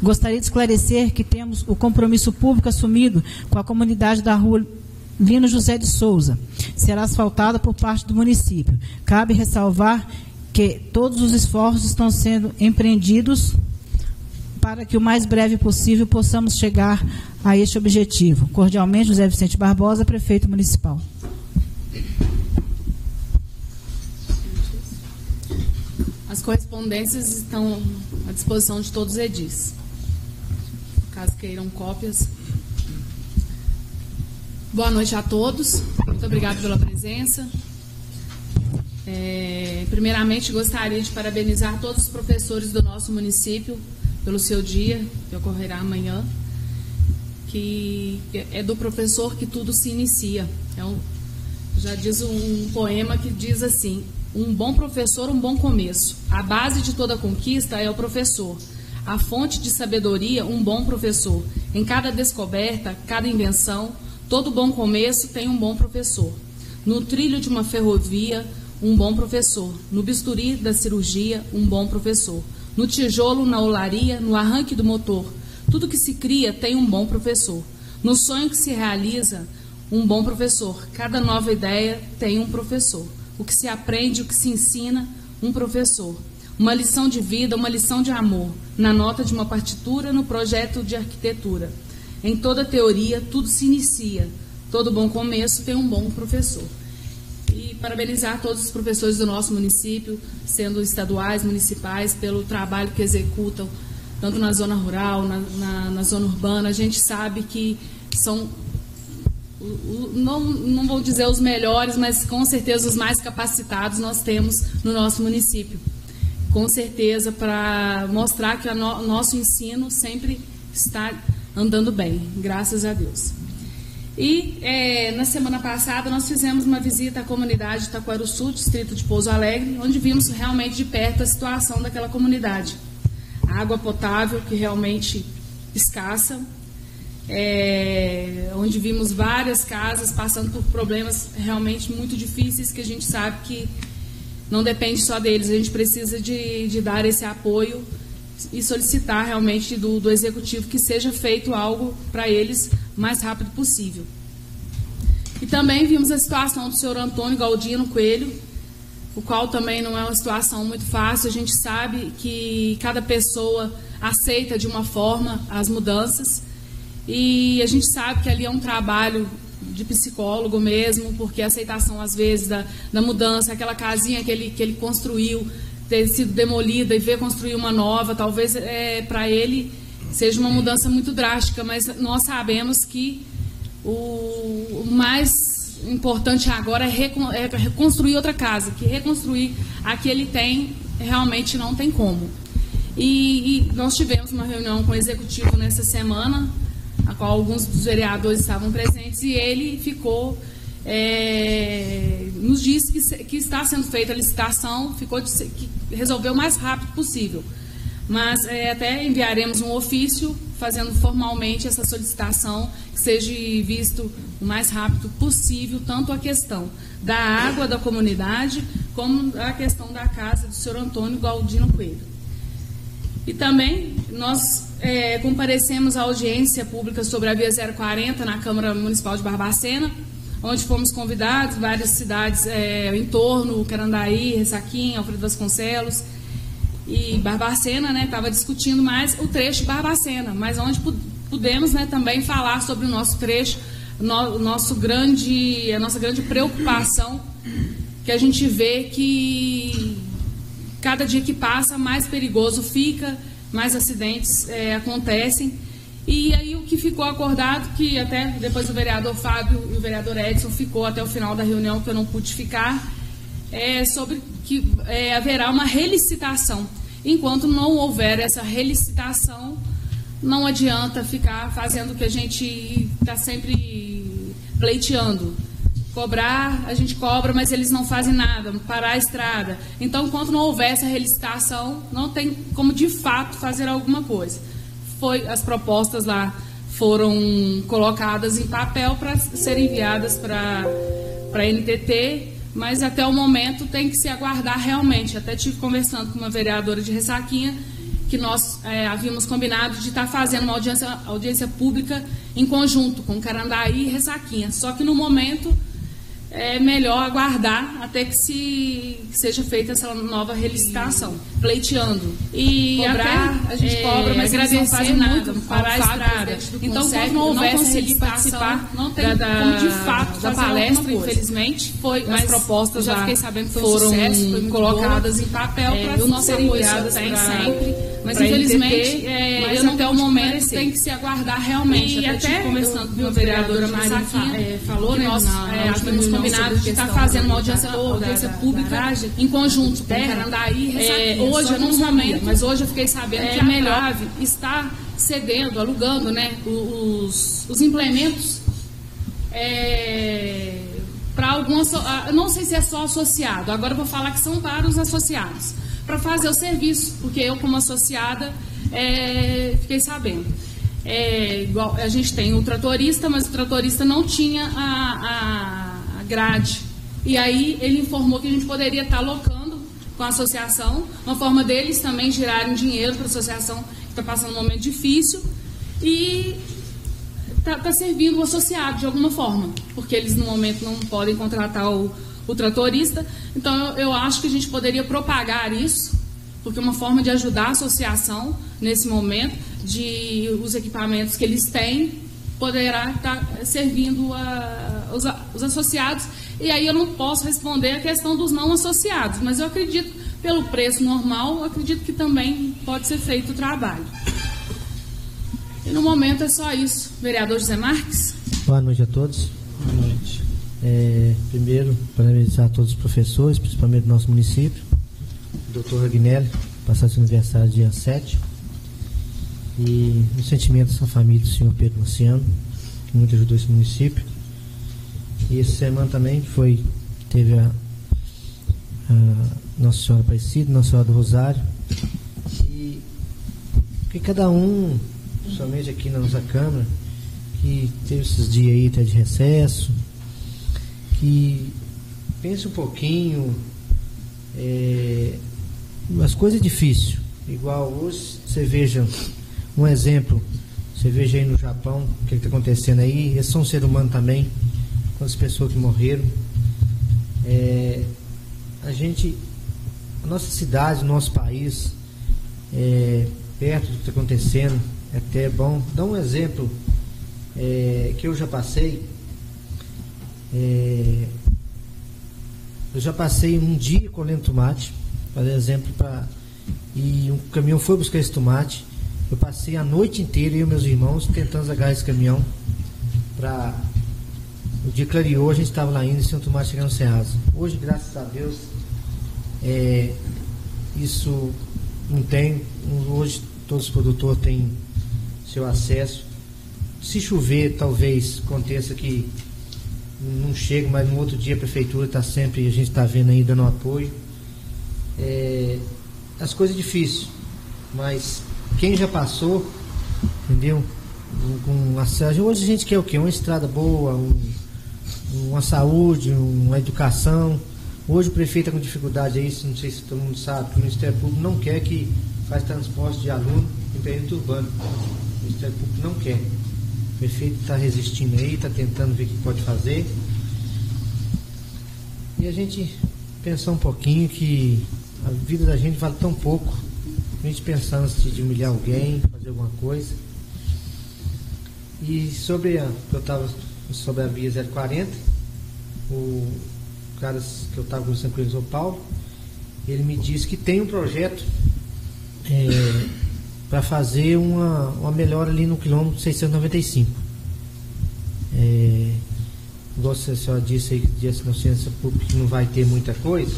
gostaria de esclarecer que temos o compromisso público assumido com a comunidade da rua Lino José de Souza. Será asfaltada por parte do município. Cabe ressalvar que todos os esforços estão sendo empreendidos para que o mais breve possível possamos chegar a este objetivo. Cordialmente, José Vicente Barbosa, Prefeito Municipal. As correspondências estão à disposição de todos os edis. Caso queiram cópias. Boa noite a todos. Muito obrigada pela presença. Primeiramente, gostaria de parabenizar todos os professores do nosso município pelo seu dia, que ocorrerá amanhã, que é do professor que tudo se inicia. Já diz um poema que diz assim: um bom professor, um bom começo. A base de toda conquista é o professor. A fonte de sabedoria, um bom professor. Em cada descoberta, cada invenção, todo bom começo tem um bom professor. No trilho de uma ferrovia, um bom professor. No bisturi da cirurgia, um bom professor. No tijolo, na olaria, no arranque do motor. Tudo que se cria tem um bom professor. No sonho que se realiza, um bom professor. Cada nova ideia tem um professor. O que se aprende, o que se ensina, um professor. Uma lição de vida, uma lição de amor. Na nota de uma partitura, no projeto de arquitetura. Em toda teoria, tudo se inicia. Todo bom começo tem um bom professor. E parabenizar todos os professores do nosso município, sendo estaduais, municipais, pelo trabalho que executam, tanto na zona rural, na zona urbana. A gente sabe que são, não vou dizer os melhores, mas com certeza os mais capacitados nós temos no nosso município. Com certeza, para mostrar que o nosso ensino sempre está andando bem, graças a Deus. E na semana passada nós fizemos uma visita à comunidade de Taquaruçu, distrito de Pouso Alegre, onde vimos realmente de perto a situação daquela comunidade. A água potável, que realmente escassa, onde vimos várias casas passando por problemas realmente muito difíceis, que a gente sabe que não depende só deles, a gente precisa de dar esse apoio e solicitar realmente do Executivo que seja feito algo para eles o mais rápido possível. E também vimos a situação do senhor Antônio Galdino Coelho, o qual também não é uma situação muito fácil. A gente sabe que cada pessoa aceita de uma forma as mudanças e a gente sabe que ali é um trabalho de psicólogo mesmo, porque a aceitação às vezes da mudança, aquela casinha que ele construiu, ter sido demolida e ver construir uma nova, talvez para ele seja uma mudança muito drástica, mas nós sabemos que o mais importante agora é reconstruir outra casa, que reconstruir a que ele tem realmente não tem como. E nós tivemos uma reunião com o Executivo nessa semana, a qual alguns dos vereadores estavam presentes, e ele ficou, nos disse que está sendo feita a licitação, que resolveu o mais rápido possível. Mas até enviaremos um ofício fazendo formalmente essa solicitação, que seja visto o mais rápido possível, tanto a questão da água da comunidade, como a questão da casa do senhor Antônio Galdino Coelho. E também nós comparecemos à audiência pública sobre a Via 040 na Câmara Municipal de Barbacena, onde fomos convidados, várias cidades em torno, Carandaí, Ressaquinha, Alfredo Vasconcelos e Barbacena, estava discutindo mais o trecho Barbacena, mas onde pudemos também falar sobre o nosso trecho, a nossa grande preocupação, que a gente vê que cada dia que passa mais perigoso fica, mais acidentes acontecem. E aí o que ficou acordado, que até depois o vereador Fábio e o vereador Edson ficou até o final da reunião, que eu não pude ficar, sobre que haverá uma relicitação. Enquanto não houver essa relicitação, não adianta ficar fazendo o que a gente está sempre pleiteando. Cobrar, a gente cobra, mas eles não fazem nada, parar a estrada. Então, enquanto não houver essa relicitação, não tem como de fato fazer alguma coisa. As propostas lá foram colocadas em papel para serem enviadas para a NTT, mas até o momento tem que se aguardar realmente. Até estive conversando com uma vereadora de Ressaquinha, que nós havíamos combinado de estar fazendo uma audiência pública em conjunto com Carandaí e Ressaquinha. Só que no momento é melhor aguardar até que seja feita essa nova relicitação, pleiteando. E cobrar, a gente cobra, mas eles não fazem nada, parar a estrada. Então, quando não houver essa relicitação, não tem como de fato da palestra, infelizmente, as propostas já fiquei sabendo que foram colocadas em papel para serem enviadas sempre. Mas infelizmente, até o momento tem que se aguardar realmente. E até conversando com a vereadora Maria falou, nós havíamos combinado de estar fazendo uma audiência pública em conjunto com Carandaí e Ressaquinha. Hoje eu não sabia, mas hoje eu fiquei sabendo que é melhor estar cedendo, alugando, né, os implementos para alguns, não sei se é só associado, agora eu vou falar que são para os associados, para fazer o serviço, porque eu, como associada, fiquei sabendo. Igual, a gente tem o tratorista, mas o tratorista não tinha a grade. E aí ele informou que a gente poderia estar alocando com a associação, uma forma deles também girarem dinheiro para a associação que está passando um momento difícil e está servindo o associado de alguma forma, porque eles no momento não podem contratar o tratorista. Então eu acho que a gente poderia propagar isso, porque é uma forma de ajudar a associação nesse momento, de os equipamentos que eles têm poderá estar servindo os associados. E aí eu não posso responder a questão dos não associados, mas eu acredito, pelo preço normal, eu acredito que também pode ser feito o trabalho. E no momento é só isso. Vereador José Marques. Boa noite a todos. Boa noite. Primeiro, parabenizar a todos os professores, principalmente do nosso município. Doutor Agnelli, passar seu aniversário dia 7. E um sentimento da sua família, do senhor Pedro Luciano, que muito ajudou esse município. E essa semana também teve a Nossa Senhora Aparecida, Nossa Senhora do Rosário. E que cada um, somente aqui na nossa Câmara, que teve esses dias aí até de recesso, que pense um pouquinho, as coisas difíceis. Igual hoje, você veja um exemplo, você veja aí no Japão, o que está acontecendo aí, eles são seres humanos também, com as pessoas que morreram. A nossa cidade, o nosso país, perto do que está acontecendo, é até bom. Dá um exemplo que eu já passei. Eu já passei um dia colhendo tomate, por exemplo, e um caminhão foi buscar esse tomate. Eu passei a noite inteira, eu e meus irmãos, tentando agarrar esse caminhão. O dia clareou, a gente estava lá indo e sem o tomate chegando sem asa. Hoje, graças a Deus, isso não tem. Hoje, todos os produtores têm seu acesso. Se chover, talvez aconteça que não chega, mas no outro dia a prefeitura está sempre, a gente está vendo aí, dando apoio. As coisas difíceis, mas quem já passou, entendeu? Hoje a gente quer o quê? Uma estrada boa, uma saúde, uma educação. Hoje o prefeito está com dificuldade aí, não sei se todo mundo sabe, que o Ministério Público não quer que faz transporte de aluno em perímetro urbano. O Ministério Público não quer. O prefeito está resistindo aí, está tentando ver o que pode fazer. E a gente pensar um pouquinho que a vida da gente vale tão pouco. A gente pensar antes de humilhar alguém, fazer alguma coisa. E sobre o que eu estava sobre a via 040. O cara que eu estava conversando com ele, o Paulo, ele me disse que tem um projeto para fazer uma melhora ali no quilômetro 695. Igual a senhora disse aí, que de assistência pública não vai ter muita coisa,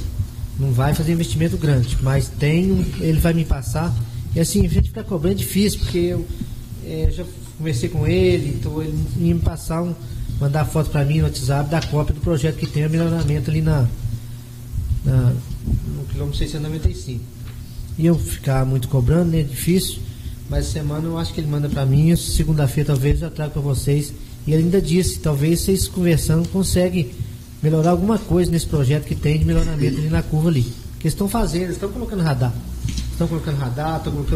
não vai fazer investimento grande, mas ele vai me passar. E assim, a gente fica cobrando é difícil, porque eu já conversei com ele, então ele ia me passar mandar foto para mim no WhatsApp da cópia do projeto que tem o melhoramento ali no quilômetro 695. E eu ficar muito cobrando, né? É difícil, mas semana eu acho que ele manda para mim, segunda-feira talvez eu trago para vocês. E ele ainda disse, talvez vocês conversando conseguem melhorar alguma coisa nesse projeto que tem de melhoramento ali na curva ali. Que eles estão fazendo, eles estão colocando radar. Estão colocando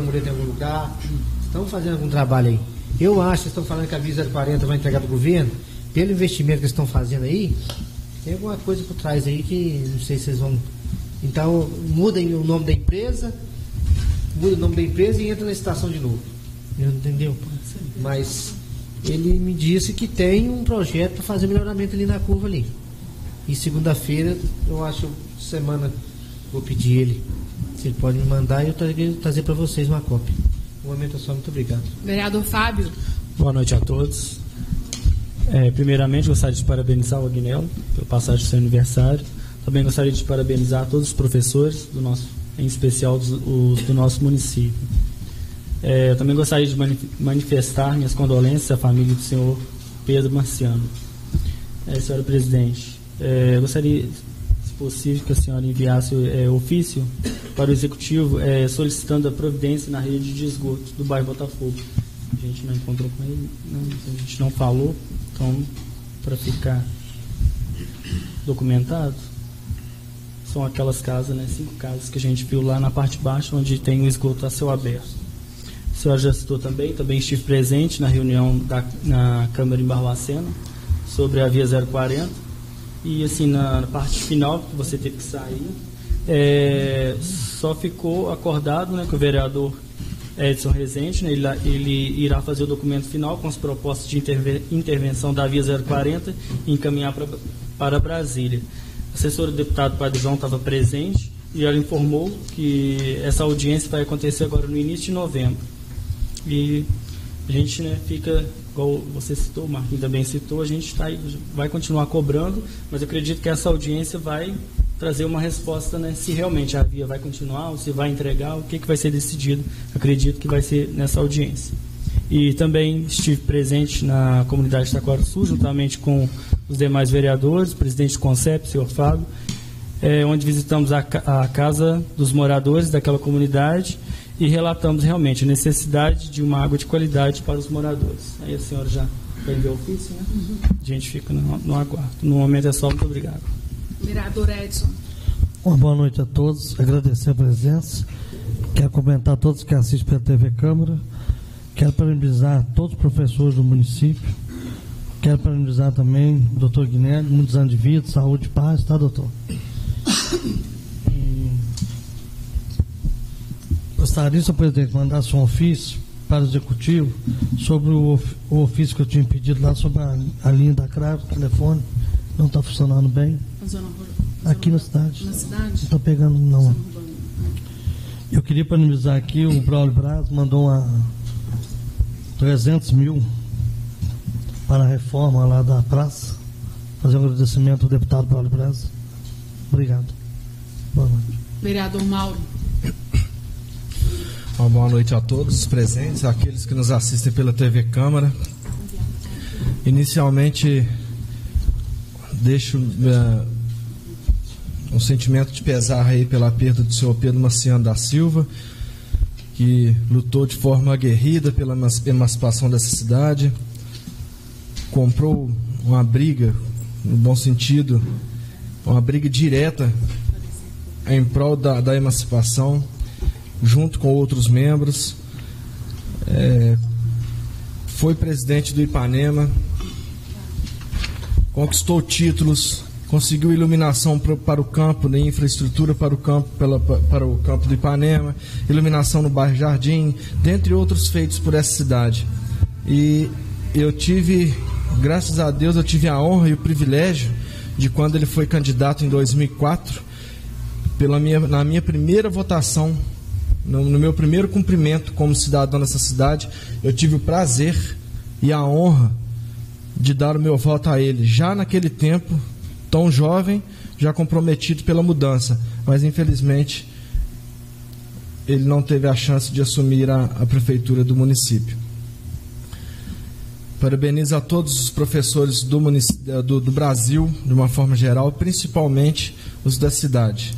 mureta em algum lugar, estão fazendo algum trabalho aí. Eu acho que estão falando que a Via 040 vai entregar do governo, pelo investimento que eles estão fazendo aí, tem alguma coisa por trás aí que não sei se vocês vão. Então, mudem o nome da empresa, e entra na estação de novo. Entendeu? Mas ele me disse que tem um projeto para fazer melhoramento ali na curva ali. E segunda-feira, eu acho, semana, vou pedir ele, se ele pode me mandar, e eu trazer para vocês uma cópia. Um momento só, muito obrigado. Vereador Fábio. Boa noite a todos. Primeiramente, gostaria de parabenizar o Agnello pela passagem do seu aniversário. Também gostaria de parabenizar todos os professores, em especial os do nosso município. Eu também gostaria de manifestar minhas condolências à família do senhor Pedro Marciano. Senhora presidente, gostaria, se possível, que a senhora enviasse ofício para o executivo solicitando a providência na rede de esgoto do bairro Botafogo. A gente não encontrou com ele, a gente não falou, então, para ficar documentado, são aquelas casas, 5 casas que a gente viu lá na parte de baixo, onde tem o esgoto a céu aberto. A senhora já citou também estive presente na reunião na Câmara em Barbacena sobre a Via 040, e assim, na parte final, que você teve que sair, só ficou acordado, que o vereador Edson Rezende, ele irá fazer o documento final com as propostas de intervenção da Via 040 e encaminhar para Brasília. O assessor do deputado Padre João estava presente e ela informou que essa audiência vai acontecer agora no início de novembro. E a gente fica, igual você citou, o Marquinhos também citou, a gente vai continuar cobrando, mas eu acredito que essa audiência vai trazer uma resposta, se realmente a via vai continuar, ou se vai entregar, o que vai ser decidido. Acredito que vai ser nessa audiência. E também estive presente na comunidade de Taquaraçu, juntamente com os demais vereadores, o presidente do CONCEP, o senhor Fábio, onde visitamos a casa dos moradores daquela comunidade e relatamos realmente a necessidade de uma água de qualidade para os moradores. Aí a senhora já vai enviar o ofício, né? A gente fica no aguardo. No momento é só, muito obrigado. Vereador Edson. Uma boa noite a todos, agradecer a presença. Quero comentar a todos que assistem pela TV Câmara. Quero parabenizar todos os professores do município. Quero parabenizar também o doutor Guilherme, muitos anos de vida, saúde e paz, tá, doutor? Gostaria, senhor presidente, de mandar um ofício para o executivo sobre o ofício que eu tinha pedido lá sobre a linha da CRAV, o telefone, não está funcionando bem. Aqui na cidade. Na cidade? Não está pegando, não. Eu queria parabenizar aqui, o Braulio Braz mandou 300 mil para a reforma lá da praça. Fazer um agradecimento ao deputado Braulio Braz. Obrigado. Boa noite. Vereador Mauro. Uma boa noite a todos os presentes, aqueles que nos assistem pela TV Câmara. Inicialmente, deixo um sentimento de pesar aí pela perda do senhor Pedro Marciano da Silva, que lutou de forma aguerrida pela emancipação dessa cidade, comprou uma briga, no bom sentido, uma briga direta em prol da emancipação, junto com outros membros. Foi presidente do Ipanema, conquistou títulos, conseguiu iluminação para o campo, né, infraestrutura para o campo, para o campo do Ipanema, iluminação no bairro Jardim, dentre outros feitos por essa cidade. E eu tive graças a Deus eu tive a honra e o privilégio de, quando ele foi candidato em 2004, na minha primeira votação, no meu primeiro cumprimento como cidadão dessa cidade, eu tive o prazer e a honra de dar o meu voto a ele, já naquele tempo, tão jovem, já comprometido pela mudança, mas infelizmente ele não teve a chance de assumir a prefeitura do município. Parabenizo a todos os professores do Brasil, de uma forma geral, principalmente os da cidade,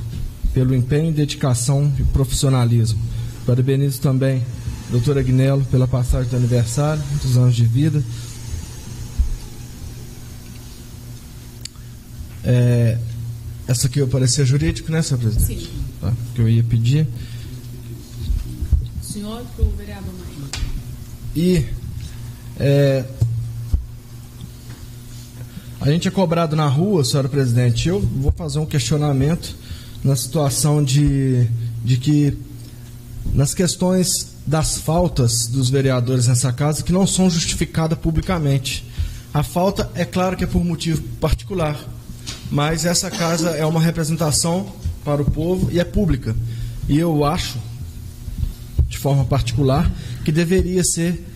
pelo empenho, dedicação e profissionalismo. Parabenizo também a doutora Agnello pela passagem do aniversário, muitos anos de vida. Essa aqui é o parecer jurídico, né, senhor presidente? Sim. Tá, que eu ia pedir. Senhor, para o vereador Maia. E a gente é cobrado na rua, senhora presidente. Eu vou fazer um questionamento na situação de que, nas questões das faltas dos vereadores nessa casa, que não são justificadas publicamente. A falta, é claro que é por motivo particular, mas essa casa é uma representação para o povo e é pública. E eu acho, de forma particular, que deveria ser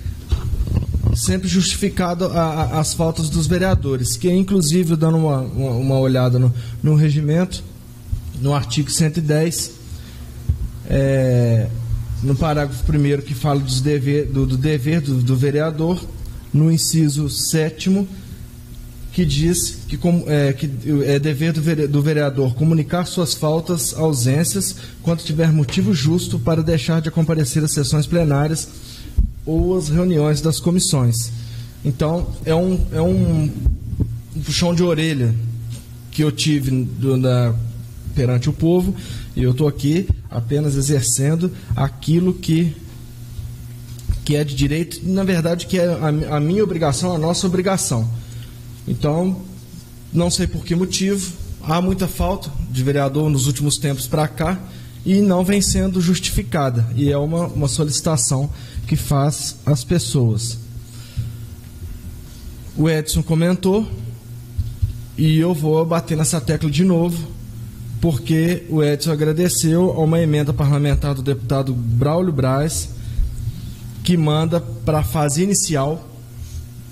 sempre justificado as faltas dos vereadores, que inclusive, dando uma olhada no regimento, no artigo 110, no parágrafo 1º, que fala do dever do vereador, no inciso 7º, que diz que é dever do vereador comunicar suas faltas, ausências, quando tiver motivo justo para deixar de comparecer às sessões plenárias ou às reuniões das comissões. Então, é um puxão de orelha que eu tive perante o povo, e eu estou aqui apenas exercendo aquilo que é de direito, na verdade, que é a minha obrigação, a nossa obrigação. Então, não sei por que motivo, há muita falta de vereador nos últimos tempos para cá e não vem sendo justificada, e é uma solicitação que faz às pessoas. O Edson comentou, e eu vou bater nessa tecla de novo, porque o Edson agradeceu a uma emenda parlamentar do deputado Braulio Braz, que manda para a fase inicial,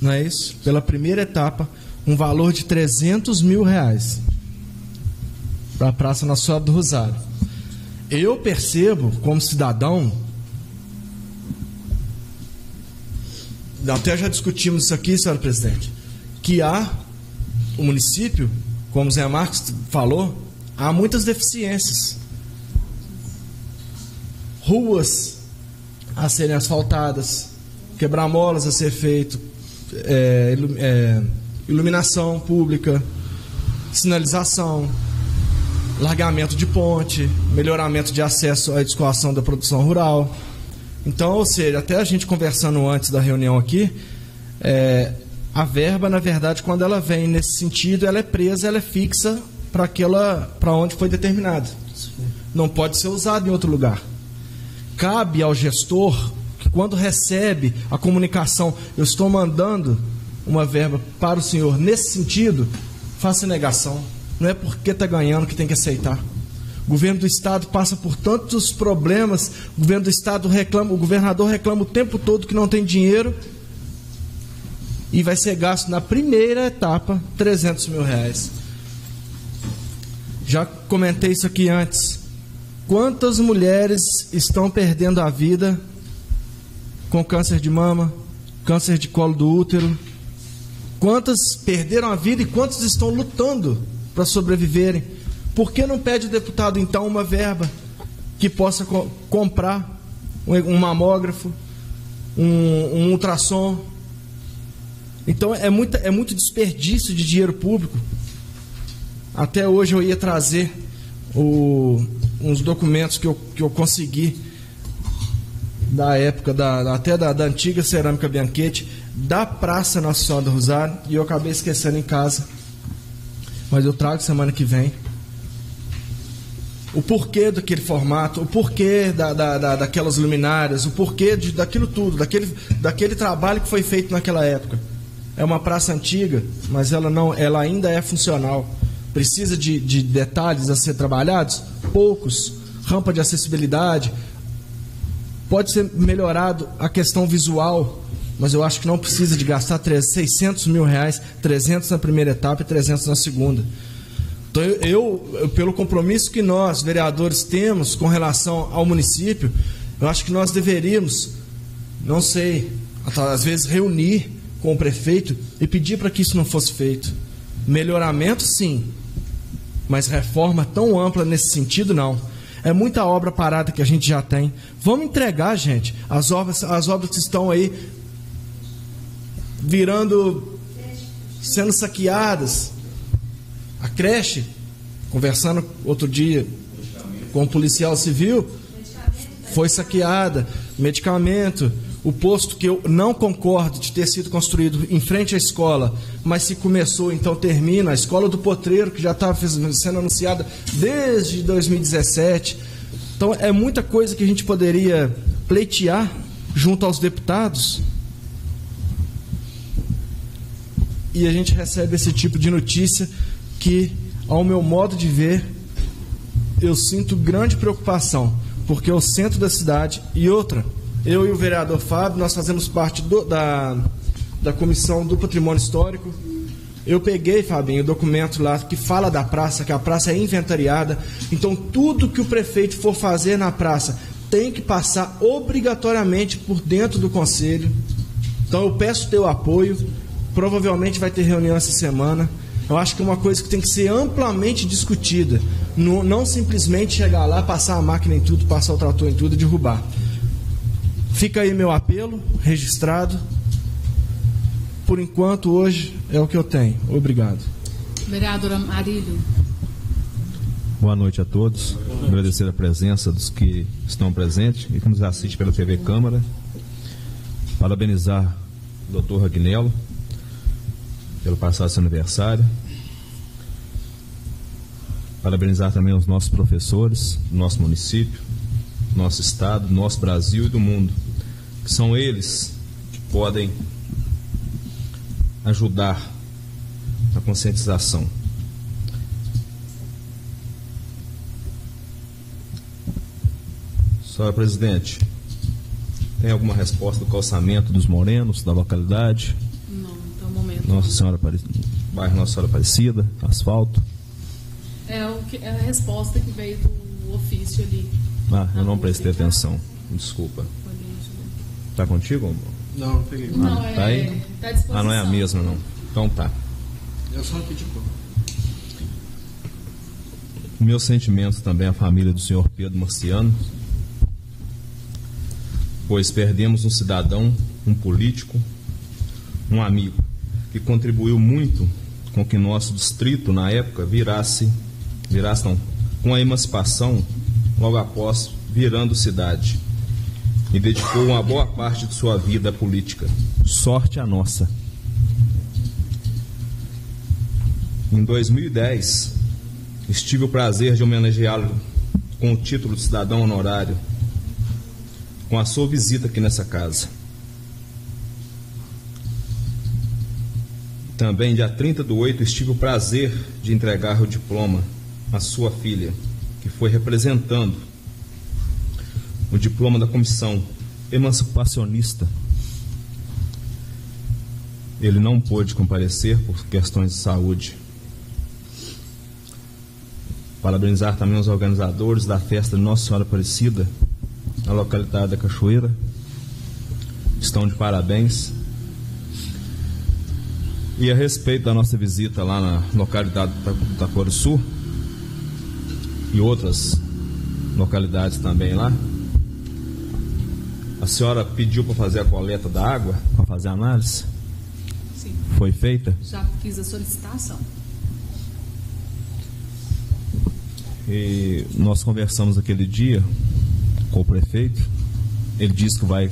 não é isso? Pela primeira etapa, um valor de R$300 mil para a Praça Nossa Senhora do Rosário. Eu percebo, como cidadão, até já discutimos isso aqui, senhora presidente, que o município, como o Zé Marcos falou, há muitas deficiências. Ruas a serem asfaltadas, quebra-molas a ser feito, iluminação pública, sinalização, largamento de ponte, melhoramento de acesso à escoação da produção rural. Então, ou seja, até a gente conversando antes da reunião aqui, a verba, na verdade, quando ela vem nesse sentido, ela é presa, ela é fixa para onde foi determinada. Não pode ser usada em outro lugar. Cabe ao gestor que, quando recebe a comunicação, eu estou mandando uma verba para o senhor nesse sentido, faça negação. Não é porque está ganhando que tem que aceitar. O governo do estado passa por tantos problemas, o governo do estado reclama, o governador reclama o tempo todo que não tem dinheiro, e vai ser gasto na primeira etapa R$300 mil. Já comentei isso aqui antes. Quantas mulheres estão perdendo a vida com câncer de mama, câncer de colo do útero? Quantas perderam a vida e quantas estão lutando para sobreviverem? Por que não pede o deputado, então, uma verba que possa comprar um mamógrafo, um ultrassom? Então, é muito desperdício de dinheiro público. Até hoje eu ia trazer uns documentos que eu consegui da época, até da antiga Cerâmica Bianchetti, da Praça Nossa Senhora do Rosário, e eu acabei esquecendo em casa. Mas eu trago semana que vem. O porquê daquele formato, o porquê daquelas luminárias, o porquê daquilo tudo, daquele trabalho que foi feito naquela época. É uma praça antiga, mas ela ainda é funcional. Precisa de detalhes a ser trabalhados? Poucos. Rampa de acessibilidade. Pode ser melhorado a questão visual, mas eu acho que não precisa de gastar 600 mil reais, 300 na primeira etapa e 300 na segunda. Então, eu, pelo compromisso que nós, vereadores, temos com relação ao município, eu acho que nós deveríamos, não sei, às vezes reunir com o prefeito e pedir para que isso não fosse feito. Melhoramento, sim, mas reforma tão ampla nesse sentido, não. É muita obra parada que a gente já tem. Vamos entregar, gente. As obras que estão aí sendo saqueadas. A creche, conversando outro dia com um policial civil, foi saqueada. Medicamento. O posto, que eu não concordo de ter sido construído em frente à escola, mas se começou, então termina. A escola do Potreiro, que já estava sendo anunciada desde 2017. Então é muita coisa que a gente poderia pleitear junto aos deputados, e a gente recebe esse tipo de notícia que, ao meu modo de ver, eu sinto grande preocupação, porque é o centro da cidade. E outra, eu e o vereador Fábio, nós fazemos parte da Comissão do Patrimônio Histórico. Eu peguei, Fabinho, o documento lá que fala da praça, que a praça é inventariada. Então, tudo que o prefeito for fazer na praça tem que passar obrigatoriamente por dentro do conselho. Então, eu peço teu apoio. Provavelmente vai ter reunião essa semana. Eu acho que é uma coisa que tem que ser amplamente discutida. Não simplesmente chegar lá, passar a máquina em tudo, passar o trator em tudo e derrubar. Fica aí meu apelo, registrado. Por enquanto, hoje, é o que eu tenho. Obrigado. Vereadora Marílio. Boa noite a todos. Agradecer a presença dos que estão presentes e que nos assistem pela TV Câmara. Parabenizar o doutor Ragnello pelo passado seu aniversário. Parabenizar também os nossos professores do nosso município, do nosso estado, do nosso Brasil e do mundo, que são eles que podem ajudar na conscientização. Senhora presidente, tem alguma resposta do calçamento dos morenos da localidade? Não, até o momento. Bairro Nossa Senhora Aparecida, asfalto? É a resposta que veio do ofício ali. Eu não prestei atenção, desculpa. Tá contigo, amor? Não, não peguei. Não, tá aí? Tá à disposição. Não é a mesma, não. Então tá. Eu só pedi pouco. Meus sentimentos também à família do senhor Pedro Marciano, pois perdemos um cidadão, um político, um amigo, que contribuiu muito com que nosso distrito, na época, virasse com a emancipação, logo após virando cidade, e dedicou uma boa parte de sua vida à política. Sorte a nossa. Em 2010, tive o prazer de homenageá-lo com o título de cidadão honorário, com a sua visita aqui nessa casa. Também, dia 30/8, tive o prazer de entregar o diploma à sua filha, que foi representando o diploma da comissão emancipacionista. Ele não pôde comparecer por questões de saúde. Parabenizar também os organizadores da festa de Nossa Senhora Aparecida, na localidade da Cachoeira. Estão de parabéns. E a respeito da nossa visita lá na localidade do Taquariçu e outras localidades também lá, a senhora pediu para fazer a coleta da água, para fazer a análise? Sim. Foi feita? Já fiz a solicitação. E nós conversamos aquele dia com o prefeito. Ele disse que vai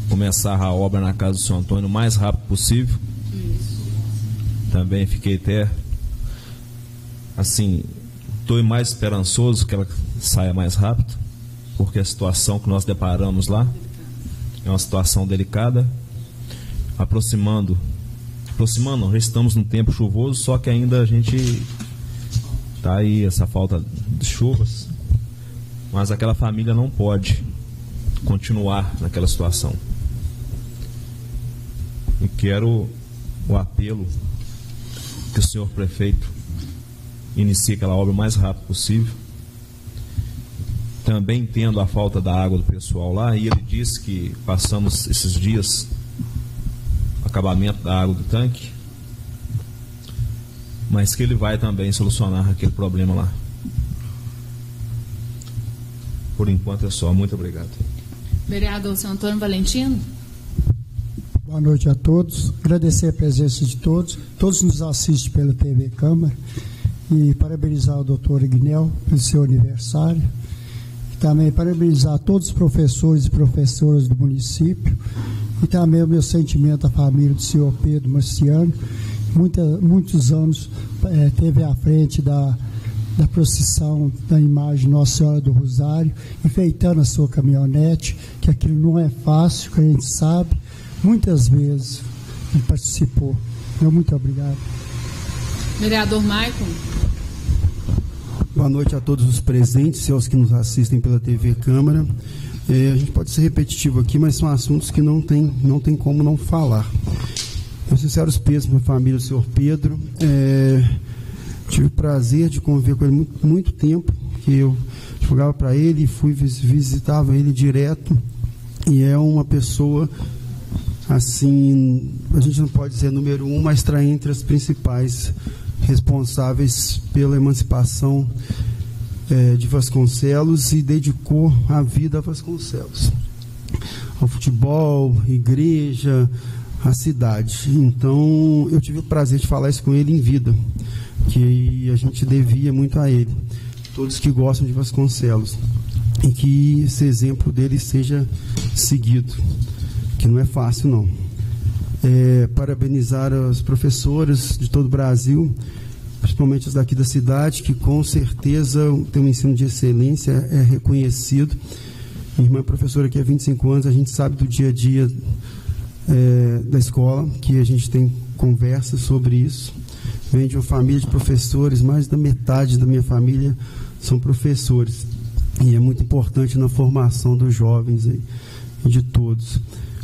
começar a obra na casa do senhor Antônio o mais rápido possível. Isso. Também fiquei até assim, estou mais esperançoso que ela saia mais rápido, porque a situação que nós deparamos lá é uma situação delicada, aproximando aproximando, já estamos num tempo chuvoso, só que ainda a gente tá aí essa falta de chuvas, mas aquela família não pode continuar naquela situação. E quero o apelo que o senhor prefeito inicie aquela obra o mais rápido possível. Também entendo a falta da água do pessoal lá, e ele disse que passamos esses dias acabamento da água do tanque, mas que ele vai também solucionar aquele problema lá. Por enquanto é só. Muito obrigado. Vereador Seu Antônio Valentino. Boa noite a todos. Agradecer a presença de todos. Todos nos assistem pela TV Câmara. E parabenizar o doutor Ignel pelo seu aniversário. E também parabenizar todos os professores e professoras do município. E também o meu sentimento à família do senhor Pedro Marciano. Muitos anos teve à frente da procissão da imagem Nossa Senhora do Rosário, enfeitando a sua caminhonete, que aquilo não é fácil, que a gente sabe. Muitas vezes ele participou. Muito obrigado. Vereador Maicon. Boa noite a todos os presentes e aos que nos assistem pela TV Câmara. A gente pode ser repetitivo aqui, mas são assuntos que não tem como não falar. Meus sinceros pêsames à família do senhor Pedro. Tive o prazer de conviver com ele muito tempo, que eu jogava para ele e visitava ele direto, e é uma pessoa assim, a gente não pode dizer número 1, mas está entre as principais responsáveis pela emancipação de Vasconcelos, e dedicou a vida a Vasconcelos, ao futebol, igreja, a cidade. Então eu tive o prazer de falar isso com ele em vida, que a gente devia muito a ele, todos que gostam de Vasconcelos, e que esse exemplo dele seja seguido, que não é fácil não. Parabenizar as professoras de todo o Brasil, principalmente as daqui da cidade, que com certeza tem um ensino de excelência, é reconhecido. Minha irmã é professora aqui há 25 anos, a gente sabe do dia a dia da escola, que a gente tem conversa sobre isso. Venho de uma família de professores, mais da metade da minha família são professores, e é muito importante na formação dos jovens e de todos.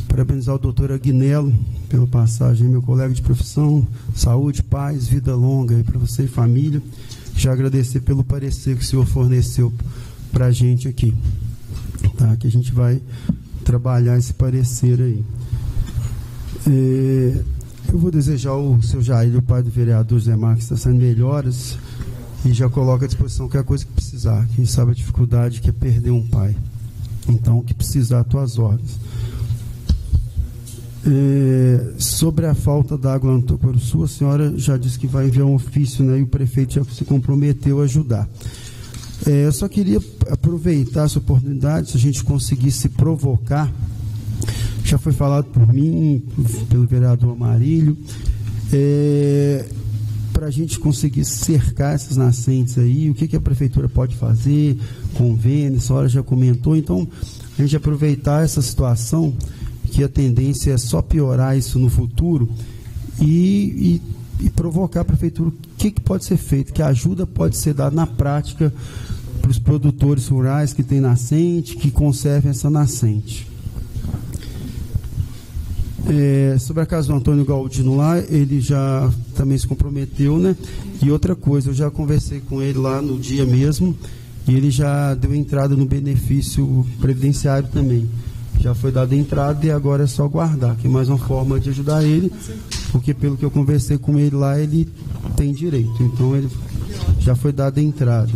Parabenizar o doutor Agnello pela passagem, meu colega de profissão, saúde, paz, vida longa para você e família. Já agradecer pelo parecer que o senhor forneceu para a gente aqui, tá? Que a gente vai trabalhar esse parecer aí. Eu vou desejar ao seu Jair, o pai do vereador José Marques, está saindo melhoras, e já coloca à disposição qualquer coisa que precisar. Quem sabe a dificuldade que é perder um pai. Então, o que precisar, tuas ordens. Sobre a falta d'água no Antocoruçu, a senhora já disse que vai enviar um ofício, né, e o prefeito já se comprometeu a ajudar. Eu só queria aproveitar essa oportunidade, se a gente conseguisse provocar, já foi falado por mim, pelo vereador Amarílio, para a gente conseguir cercar essas nascentes aí, o que a prefeitura pode fazer, convênio, a senhora já comentou. Então a gente aproveitar essa situação, que a tendência é só piorar isso no futuro, e provocar a prefeitura o que pode ser feito, que ajuda pode ser dada na prática para os produtores rurais que têm nascente, que conservem essa nascente. Sobre a casa do Antônio Galdino lá, ele já também se comprometeu, né? E outra coisa, eu já conversei com ele lá no dia mesmo, e ele já deu entrada no benefício previdenciário também. Já foi dada entrada e agora é só guardar, que é mais uma forma de ajudar ele, porque pelo que eu conversei com ele lá, ele tem direito, então ele já foi dada entrada.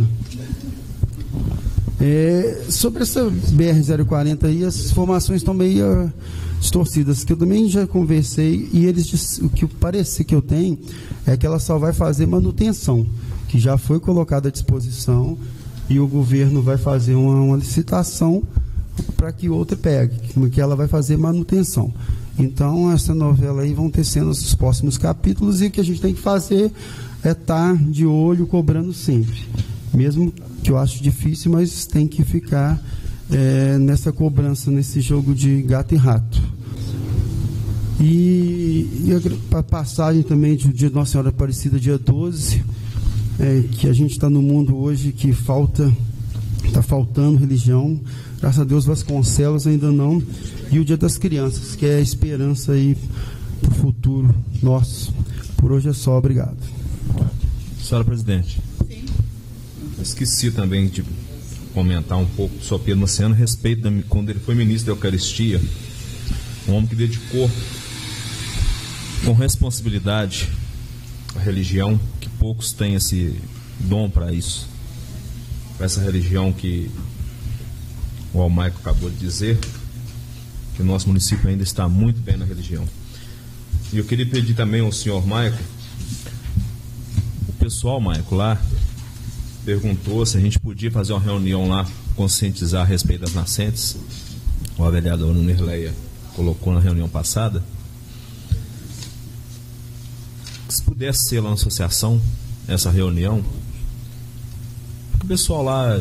Sobre essa BR-040 aí, as informações estão meio distorcidas, que eu também já conversei, e eles, o que parece que eu tenho é que ela só vai fazer manutenção, que já foi colocada à disposição, e o governo vai fazer uma licitação para que outra pegue, que ela vai fazer manutenção. Então essa novela aí vão ter cenas nos próximos capítulos, e o que a gente tem que fazer é estar de olho, cobrando sempre, mesmo que eu acho difícil, mas tem que ficar nessa cobrança, nesse jogo de gato e rato. E E a passagem também do dia de Nossa Senhora Aparecida, dia 12, que a gente está no mundo hoje que está faltando religião. Graças a Deus, Vasconcelos ainda não. E o Dia das Crianças, que é a esperança aí para o futuro nosso. Por hoje é só, obrigado. Senhora Presidente. Sim. Esqueci também de comentar um pouco sobre Pedro Marciano a respeito quando ele foi ministro da Eucaristia, um homem que dedicou com responsabilidade a religião, que poucos têm esse dom para isso, para essa religião que o Almaico acabou de dizer, que o nosso município ainda está muito bem na religião. E eu queria pedir também ao senhor Maico, o pessoal, Maico, lá perguntou se a gente podia fazer uma reunião lá, conscientizar a respeito das nascentes. O vereador Nirleia colocou na reunião passada. Se pudesse ser lá na associação, essa reunião, o pessoal lá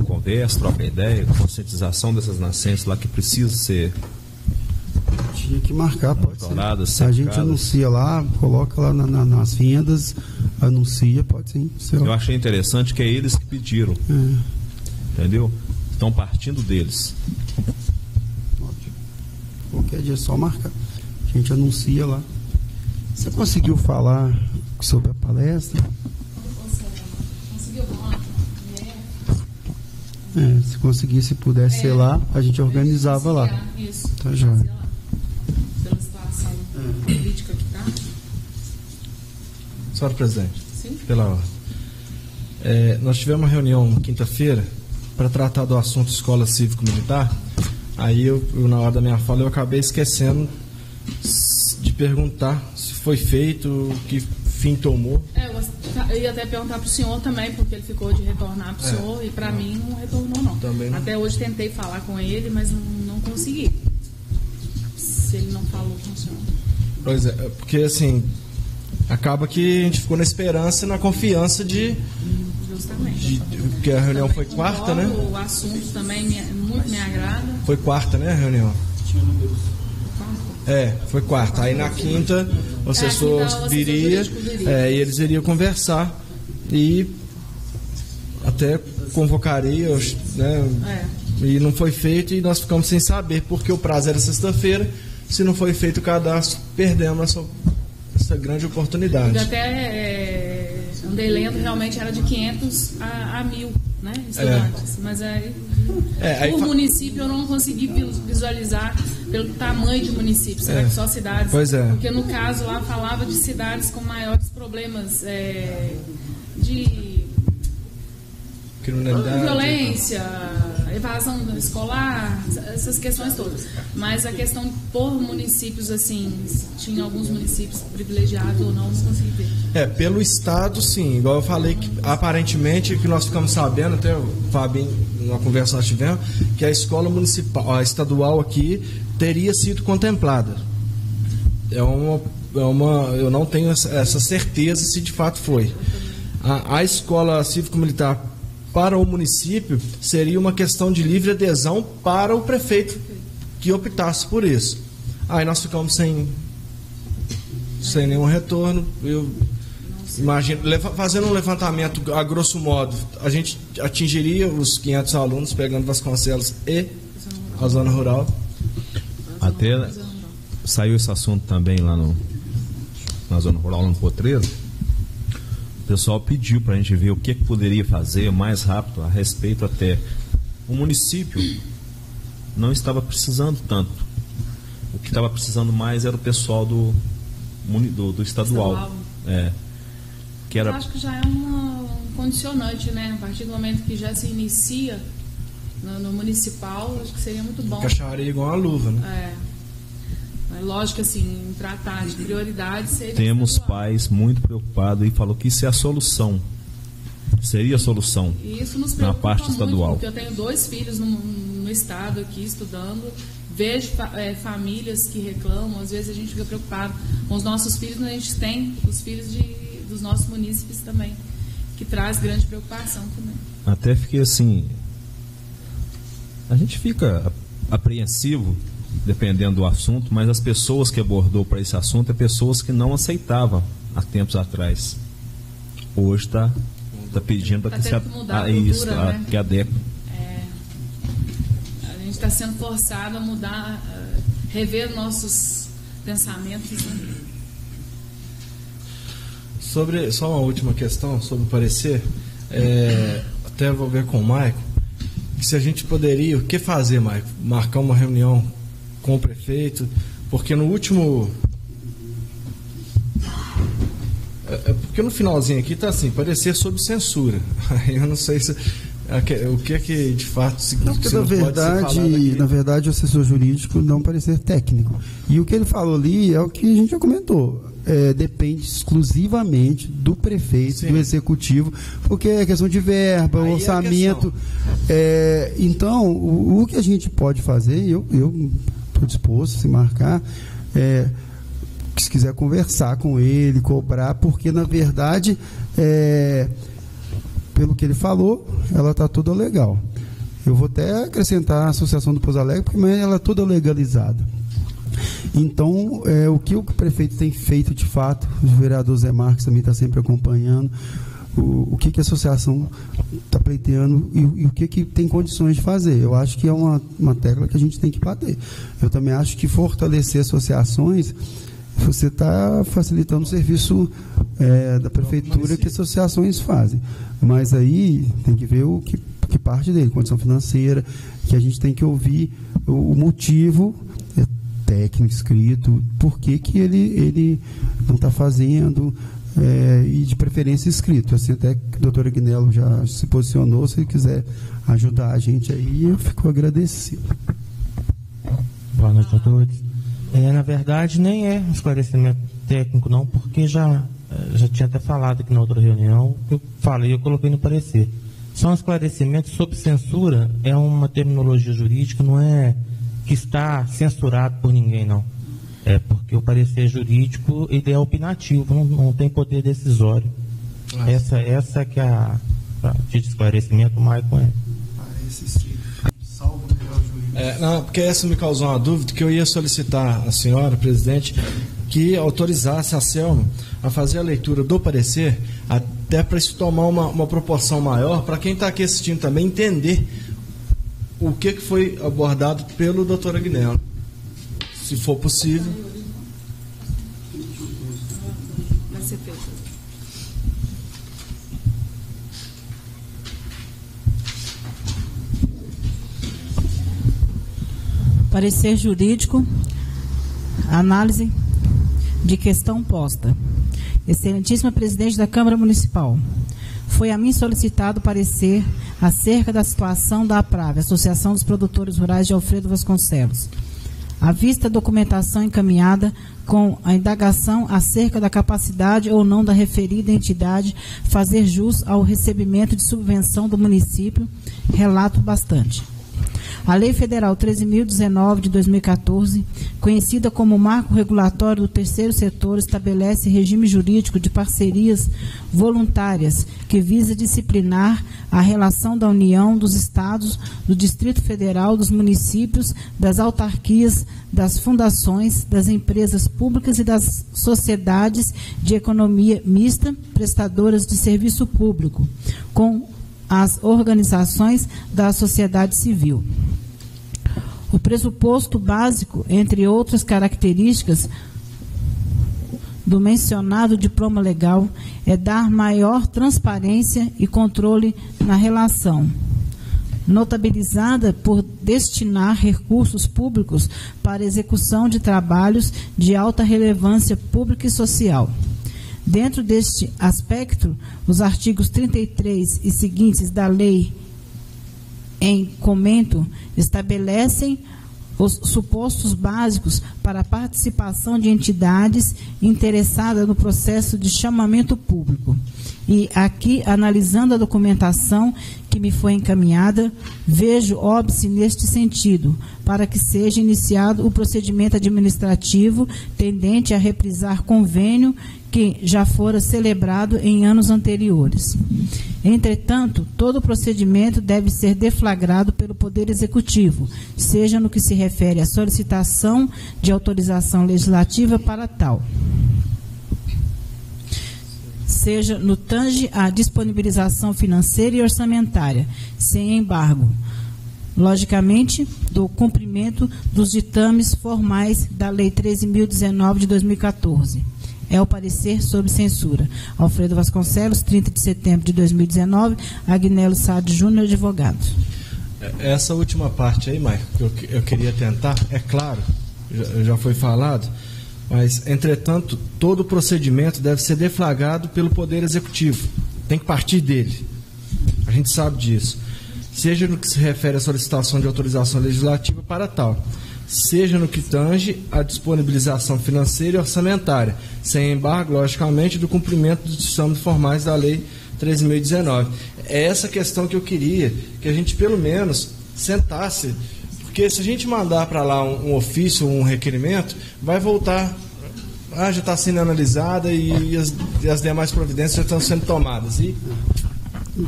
conversa, troca ideia, conscientização dessas nascentes lá que precisa ser. Tinha que marcar, pode ser. A gente cercadas. anuncia lá, coloca lá nas vendas, anuncia, pode sim. Eu achei interessante que é eles que pediram. Entendeu? Estão partindo deles. Ótimo. Qualquer dia é só marcar. A gente anuncia lá. Você conseguiu falar sobre a palestra? Conseguiu falar? Se conseguisse, pudesse ser lá, a gente organizava lá. Isso. Tá joia. Pela situação política que está. Senhora Presidente. Sim. Pela ordem. Nós tivemos uma reunião quinta-feira para tratar do assunto escola cívico-militar. Aí eu, na hora da minha fala, eu acabei esquecendo de perguntar se foi feito, que fim tomou. Eu ia até perguntar para o senhor também, porque ele ficou de retornar para o senhor e para mim não retornou não. Também não. Até hoje tentei falar com ele, mas não consegui. Se ele não falou com o senhor. Pois é, porque assim, acaba que a gente ficou na esperança e na confiança de... Justamente. Porque a reunião foi quarta, né? O assunto também muito me agrada. Foi quarta, né, a reunião? Foi quarta. Aí na quinta o assessor viria e eles iriam conversar e até convocaria, né? E não foi feito e nós ficamos sem saber, porque o prazo era sexta-feira. Se não foi feito o cadastro, perdemos essa grande oportunidade. Eu até andei lendo, realmente era de 500 a 1.000, né, estudantes. Mas aí, por município, eu não consegui visualizar pelo tamanho de município. Será que só cidades? Pois é. Porque no caso lá falava de cidades com maiores problemas de criminalidade, violência, evasão escolar, essas questões todas. Mas a questão por municípios, assim, tinha alguns municípios privilegiados ou não consegui ver. Pelo Estado, sim. Igual eu falei, que aparentemente, que nós ficamos sabendo, até o Fabinho, numa conversa nós tivemos, que a escola municipal, a estadual aqui, teria sido contemplada. Eu não tenho essa certeza se de fato foi. A escola cívico-militar para o município seria uma questão de livre adesão para o prefeito que optasse por isso. Aí nós ficamos sem nenhum retorno. Eu imagino, fazendo um levantamento a grosso modo, a gente atingiria os 500 alunos pegando Vasconcelos e a zona rural. Até saiu esse assunto também lá na zona rural, no Potreiro. O pessoal pediu para a gente ver o que poderia fazer mais rápido a respeito. Até o município não estava precisando tanto. O que estava precisando mais era o pessoal do estadual. Que era... Eu acho que já é um condicionante, né? A partir do momento que já se inicia no municipal, acho que seria muito bom. Encaixaria igual uma luva, né? Mas lógico, assim, em tratar de prioridade seria. Temos pais muito preocupados e falou que isso é a solução. Seria a solução. E isso nos na preocupa parte muito, estadual. Porque eu tenho 2 filhos no estado aqui estudando. Vejo famílias que reclamam. Às vezes a gente fica preocupado com os nossos filhos, mas a gente tem os filhos dos nossos munícipes também, que traz grande preocupação também. Até fiquei assim, a gente fica apreensivo dependendo do assunto, mas as pessoas que abordou para esse assunto é pessoas que não aceitavam há tempos atrás. Hoje está pedindo para que se que adeque. A gente está sendo forçado a mudar, rever nossos pensamentos. Né? Só uma última questão sobre o parecer, até vou ver com o Maico, se a gente poderia, o que fazer, Maico? Marcar uma reunião com o prefeito, porque no último... porque no finalzinho aqui está assim, parecer sobre censura. Eu não sei se... o que é que de fato na verdade o assessor jurídico dá um parecer técnico, e o que ele falou ali é o que a gente já comentou, depende exclusivamente do prefeito, sim, do executivo, porque é questão de verba, aí orçamento, então o que a gente pode fazer, eu estou disposto a se marcar, se quiser conversar com ele, cobrar, porque na verdade pelo que ele falou, ela está toda legal. Eu vou até acrescentar a Associação do Pouso Alegre, porque ela é toda legalizada. Então, o que o prefeito tem feito de fato, o vereador Zé Marques também está sempre acompanhando, o que a associação está pleiteando e o que tem condições de fazer. Eu acho que é uma tecla que a gente tem que bater. Eu também acho que fortalecer associações, você está facilitando o serviço da prefeitura que as associações fazem. Mas aí tem que ver o que parte dele, condição financeira, que a gente tem que ouvir o motivo técnico, escrito, por que ele não está fazendo, e de preferência escrito. Assim, até que o doutor Agnello já se posicionou, se ele quiser ajudar a gente aí, eu fico agradecido. Boa noite a todos. Na verdade, nem é um esclarecimento técnico, não, porque já tinha até falado aqui na outra reunião, eu coloquei no parecer. Só um esclarecimento sobre censura, é uma terminologia jurídica, não é que está censurado por ninguém, não. É porque o parecer jurídico, ele é opinativo, não tem poder decisório. Essa que é a de esclarecimento, o Maicon é. Parece sim. Salvo o melhor jurídico. Não, porque essa me causou uma dúvida, que eu ia solicitar à senhora, presidente, que autorizasse a Selma a fazer a leitura do parecer, até para isso tomar uma proporção maior, para quem está aqui assistindo também entender o que foi abordado pelo doutor Agnello, se for possível. Vai ser feito. Parecer jurídico, análise de questão posta. Excelentíssima Presidente da Câmara Municipal, foi a mim solicitado parecer acerca da situação da APRAV, Associação dos Produtores Rurais de Alfredo Vasconcelos. À vista a documentação encaminhada com a indagação acerca da capacidade ou não da referida entidade fazer jus ao recebimento de subvenção do município, relato bastante. A Lei Federal 13.019 de 2014, conhecida como Marco Regulatório do Terceiro Setor, estabelece regime jurídico de parcerias voluntárias que visa disciplinar a relação da União, dos Estados, do Distrito Federal, dos municípios, das autarquias, das fundações, das empresas públicas e das sociedades de economia mista prestadoras de serviço público, com as organizações da sociedade civil. O pressuposto básico, entre outras características do mencionado diploma legal, é dar maior transparência e controle na relação, notabilizada por destinar recursos públicos para execução de trabalhos de alta relevância pública e social. Dentro deste aspecto, os artigos 33 e seguintes da lei em comento estabelecem os supostos básicos para a participação de entidades interessadas no processo de chamamento público. E aqui, analisando a documentação que me foi encaminhada, vejo óbice neste sentido, para que seja iniciado o procedimento administrativo tendente a reprisar convênio que já fora celebrado em anos anteriores. Entretanto, todo o procedimento deve ser deflagrado pelo Poder Executivo, seja no que se refere à solicitação de autorização legislativa para tal, seja no tange à disponibilização financeira e orçamentária, sem embargo, logicamente, do cumprimento dos ditames formais da Lei 13.019 de 2014. É o parecer sobre censura. Alfredo Vasconcelos, 30 de setembro de 2019, Agnello Sade Júnior, advogado. Essa última parte aí, Maicon, eu queria tentar, é claro, já foi falado, mas, entretanto, todo o procedimento deve ser deflagrado pelo Poder Executivo. Tem que partir dele. A gente sabe disso. Seja no que se refere à solicitação de autorização legislativa para tal, seja no que tange à disponibilização financeira e orçamentária, sem embargo, logicamente, do cumprimento dos ditames formais da Lei 13.019. É essa questão que eu queria, que a gente pelo menos sentasse, porque se a gente mandar para lá um ofício, um requerimento, vai voltar, já está sendo analisada e as demais providências já estão sendo tomadas, e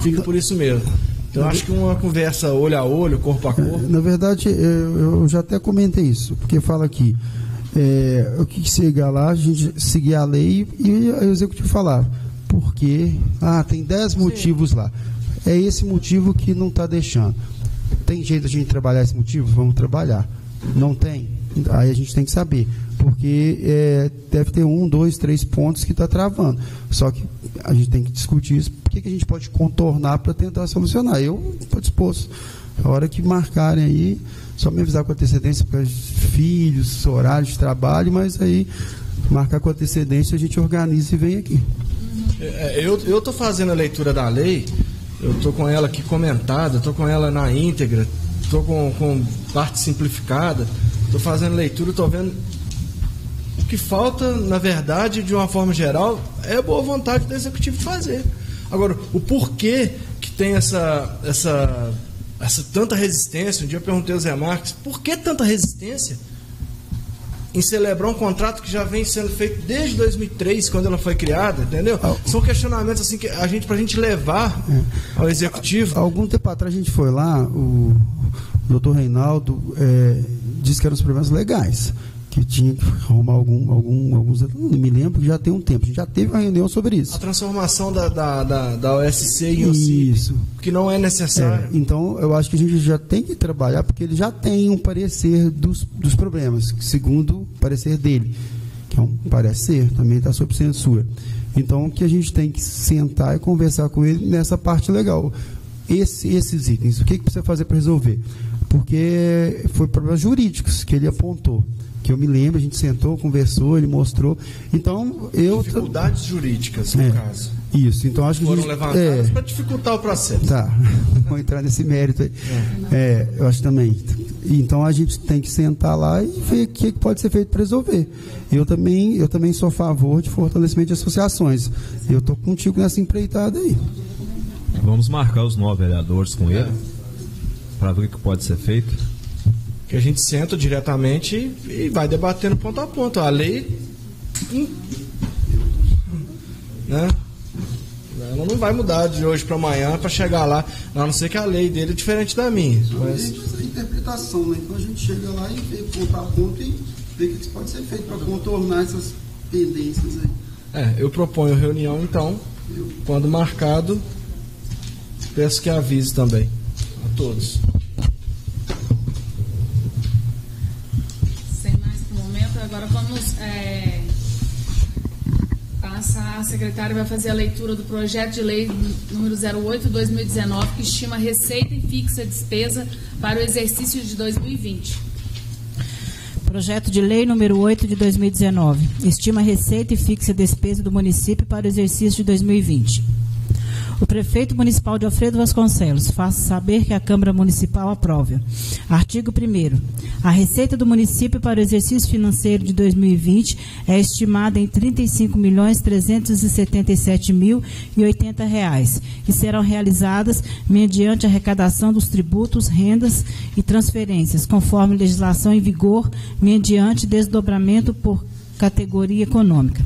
fica por isso mesmo. Então, acho que uma conversa olho a olho, corpo a corpo... Na verdade, eu já até comentei isso, porque fala aqui, o que chega lá, a gente seguir a lei e o executivo falar, porque tem 10 motivos lá. É esse motivo que não está deixando. Tem jeito de a gente trabalhar esse motivo? Vamos trabalhar. Não tem? Aí a gente tem que saber, porque deve ter 1, 2, 3 pontos que está travando. Só que a gente tem que discutir isso, porque que a gente pode contornar para tentar solucionar. Eu estou disposto. A hora que marcarem aí, só me avisar com antecedência, porque filhos, horários de trabalho, mas aí marcar com antecedência a gente organiza e vem aqui. Eu estou fazendo a leitura da lei, eu estou com ela aqui comentada, estou com ela na íntegra, estou com parte simplificada, estou fazendo leitura, estou vendo. O que falta, na verdade, de uma forma geral, é a boa vontade do executivo fazer. Agora, o porquê que tem essa tanta resistência, um dia eu perguntei ao Zé Marques, por que tanta resistência em celebrar um contrato que já vem sendo feito desde 2003, quando ela foi criada, entendeu? São questionamentos assim que pra gente levar ao executivo. Algum tempo atrás a gente foi lá, o doutor Reinaldo disse que eram os problemas legais, que tinha que arrumar alguns, não me lembro, que já tem um tempo, a gente já teve uma reunião sobre isso. A transformação da OSC em OCIP, isso, que não é necessário. Então, eu acho que a gente já tem que trabalhar, porque ele já tem um parecer dos problemas, segundo o parecer dele, que é um parecer, também está sob censura. Então, que a gente tem que sentar e conversar com ele nessa parte legal. Esses itens, o que precisa fazer para resolver? Porque foi problemas jurídicos que ele apontou. Que eu me lembro, a gente sentou, conversou, ele mostrou. Então, dificuldades jurídicas, no caso. Isso, então acho que foram levantadas para dificultar o processo. Tá, vamos entrar nesse mérito aí. Eu acho também. Então a gente tem que sentar lá e ver o que pode ser feito para resolver. Eu também sou a favor de fortalecimento de associações. Eu estou contigo nessa empreitada aí. Vamos marcar os 9 vereadores com ele para ver o que pode ser feito. Que a gente senta diretamente e vai debatendo ponto a ponto. A lei, né? Ela não vai mudar de hoje para amanhã para chegar lá, a não ser que a lei dele é diferente da minha. Mas... essa interpretação, né? Então a gente chega lá e vê ponto a ponto e vê o que pode ser feito para contornar essas pendências aí. Eu proponho reunião, então, quando marcado, peço que avise também a todos. Agora vamos passar, a secretária vai fazer a leitura do projeto de lei número 08/2019, que estima receita e fixa despesa para o exercício de 2020. Projeto de lei número 8 de 2019, estima receita e fixa despesa do município para o exercício de 2020. O prefeito municipal de Alfredo Vasconcelos faça saber que a Câmara Municipal aprova. Artigo 1º. A receita do município para o exercício financeiro de 2020 é estimada em R$ 35.377.080 e serão realizadas mediante arrecadação dos tributos, rendas e transferências, conforme legislação em vigor, mediante desdobramento por categoria econômica.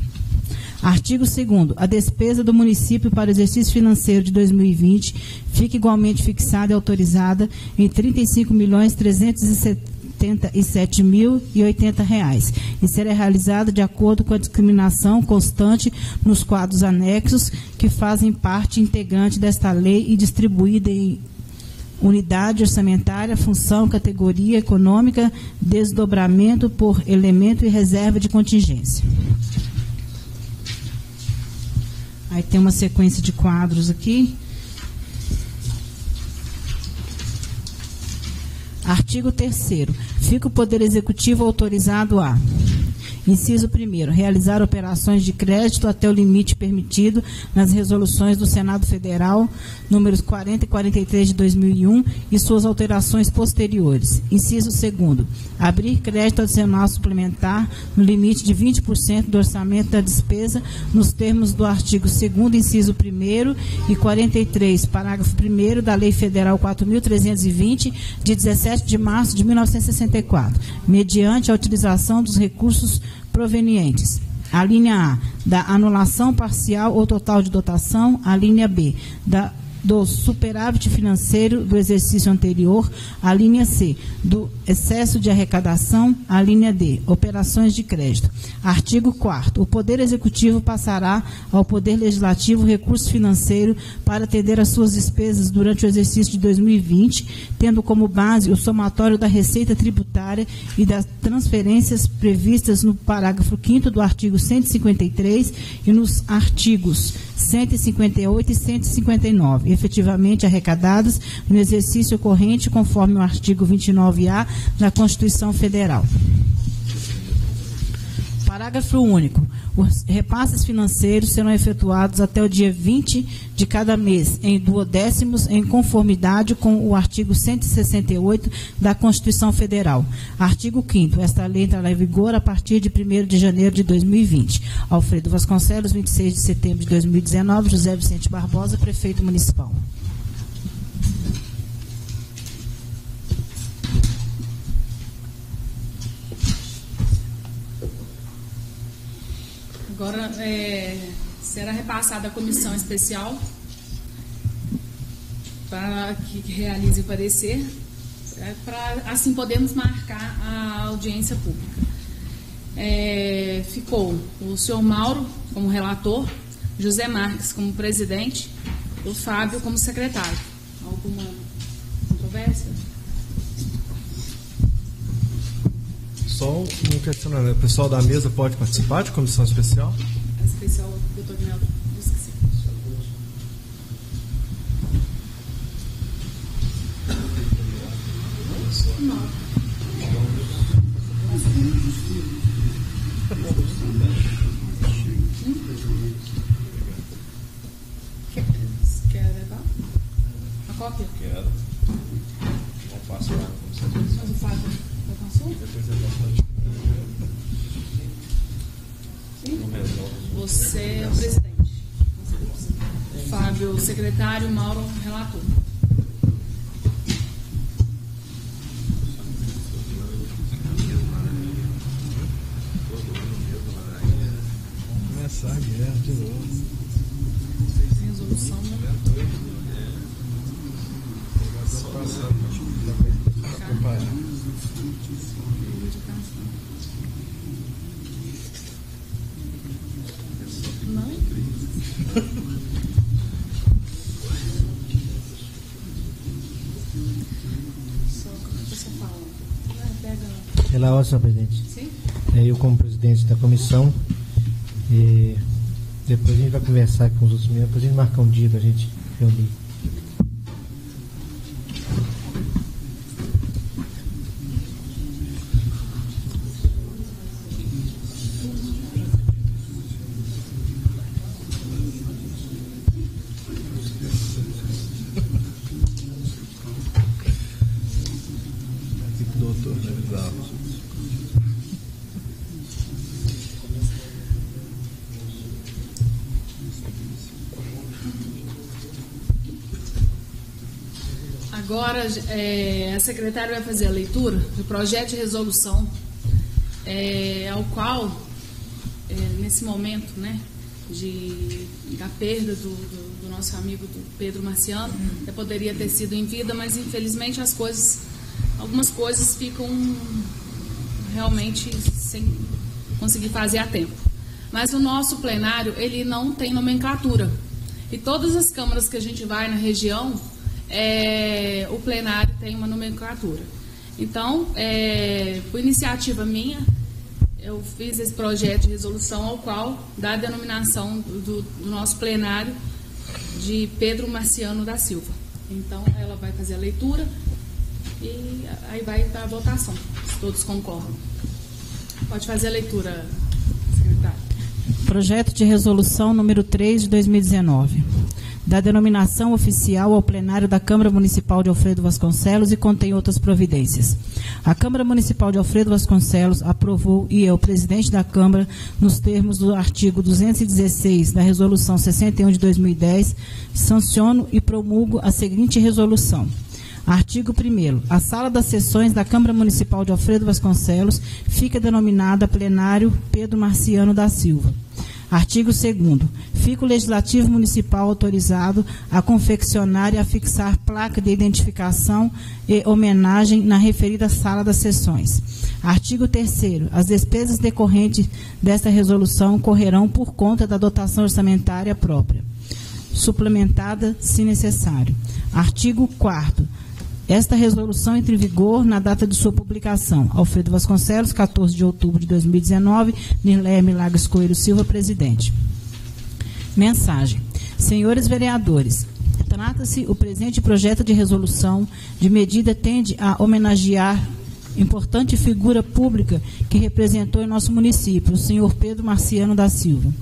Artigo 2º. A despesa do município para o exercício financeiro de 2020 fica igualmente fixada e autorizada em R$ 35.377.080 e será realizada de acordo com a discriminação constante nos quadros anexos que fazem parte integrante desta lei e distribuída em unidade orçamentária, função, categoria econômica, desdobramento por elemento e reserva de contingência. Aí tem uma sequência de quadros aqui. Artigo 3º. Fica o Poder Executivo autorizado a: inciso 1º, realizar operações de crédito até o limite permitido nas resoluções do Senado Federal, números 40 e 43 de 2001 e suas alterações posteriores. Inciso 2º, abrir crédito adicional suplementar no limite de 20% do orçamento da despesa, nos termos do artigo 2º, inciso 1º e 43, parágrafo 1º da Lei Federal 4.320, de 17 de março de 1964, mediante a utilização dos recursos provenientes: a linha A, da anulação parcial ou total de dotação; a linha B, do superávit financeiro do exercício anterior; a linha C, do excesso de arrecadação; a linha D, operações de crédito. Artigo 4º. O Poder Executivo passará ao Poder Legislativo recurso financeiro para atender às suas despesas durante o exercício de 2020, tendo como base o somatório da receita tributária e das transferências previstas no parágrafo 5º do artigo 153 e nos artigos 158 e 159, efetivamente arrecadadas no exercício corrente, conforme o artigo 29A da Constituição Federal. Parágrafo único. Os repasses financeiros serão efetuados até o dia 20 de cada mês, em duodécimos, em conformidade com o artigo 168 da Constituição Federal. Artigo 5º. Esta lei entrará em vigor a partir de 1º de janeiro de 2020. Alfredo Vasconcelos, 26 de setembro de 2019. José Vicente Barbosa, prefeito municipal. Agora será repassada à comissão especial para que realize o parecer, para assim podemos marcar a audiência pública. Ficou o senhor Mauro como relator, José Marques como presidente, o Fábio como secretário. Alguma controvérsia? Só um questionamento. O pessoal da mesa pode participar de comissão especial? A especial, doutor Guinel, esqueci. Não. Quer levar? A cópia? Quero. Não faço lá. Mas o Fábio já passou? Depois eu passo. Você é o presidente. Fábio, secretário. Mauro, relator. Começar a guerra de novo. Resolução, né? Pela ordem, senhor presidente. Sim? Eu, como presidente da comissão, e depois a gente vai conversar com os outros membros, depois a gente marcar um dia para a gente reunir. Agora, a secretária vai fazer a leitura do projeto de resolução, ao qual, nesse momento, né, da perda do nosso amigo do Pedro Marciano, poderia ter sido em vida, mas infelizmente algumas coisas ficam realmente sem conseguir fazer a tempo. Mas o nosso plenário, ele não tem nomenclatura. E todas as câmaras que a gente vai na região, o plenário tem uma nomenclatura. Então, por iniciativa minha, eu fiz esse projeto de resolução ao qual dá a denominação do nosso plenário de Pedro Marciano da Silva. Então, ela vai fazer a leitura e aí vai para a votação, se todos concordam. Pode fazer a leitura, secretário. Projeto de resolução número 3 de 2019. Da denominação oficial ao plenário da Câmara Municipal de Alfredo Vasconcelos e contém outras providências. A Câmara Municipal de Alfredo Vasconcelos aprovou e eu, presidente da Câmara, nos termos do artigo 216 da Resolução 61 de 2010, sanciono e promulgo a seguinte resolução. Artigo 1º. A sala das sessões da Câmara Municipal de Alfredo Vasconcelos fica denominada Plenário Pedro Marciano da Silva. Artigo 2º. Fica o Legislativo Municipal autorizado a confeccionar e afixar placa de identificação e homenagem na referida sala das sessões. Artigo 3º. As despesas decorrentes desta resolução correrão por conta da dotação orçamentária própria, suplementada se necessário. Artigo 4º. Esta resolução entra em vigor na data de sua publicação. Alfredo Vasconcelos, 14 de outubro de 2019, Nirleme Lagos Coelho Silva, presidente. Mensagem. Senhores vereadores, trata-se o presente projeto de resolução de medida tende a homenagear importante figura pública que representou em nosso município, o senhor Pedro Marciano da Silva.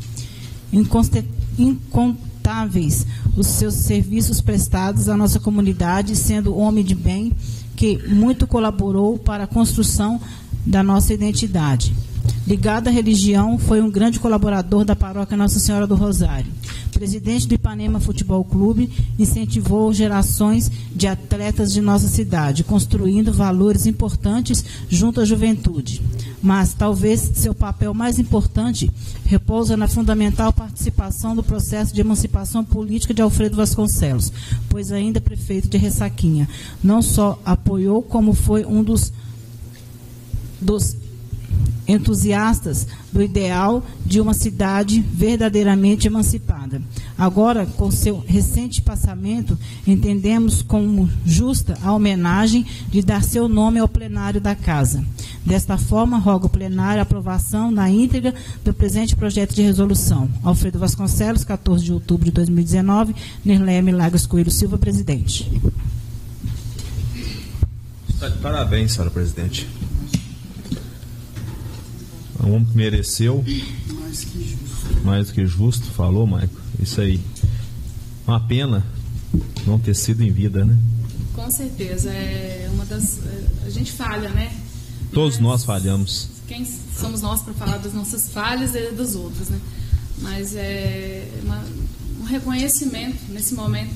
Incontáveis os seus serviços prestados à nossa comunidade, sendo homem de bem que muito colaborou para a construção da nossa identidade. Ligado à religião, foi um grande colaborador da paróquia Nossa Senhora do Rosário. Presidente do Ipanema Futebol Clube, incentivou gerações de atletas de nossa cidade, construindo valores importantes junto à juventude. Mas talvez seu papel mais importante repousa na fundamental participação do processo de emancipação política de Alfredo Vasconcelos, pois ainda prefeito de Ressaquinha. Não só apoiou, como foi um dos entusiastas do ideal de uma cidade verdadeiramente emancipada. Agora, com seu recente passamento, entendemos como justa a homenagem de dar seu nome ao plenário da Casa. Desta forma, rogo ao plenário a aprovação na íntegra do presente projeto de resolução. Alfredo Vasconcelos, 14 de outubro de 2019, Nirleme Lagos Coelho Silva, presidente. Está de parabéns, senhora presidente. Um homem que mereceu, mais que justo, falou, Maico. Isso aí. Uma pena não ter sido em vida, né? Com certeza. A gente falha, né? Todos nós falhamos. Quem somos nós para falar das nossas falhas e dos outros, né? Mas um reconhecimento nesse momento,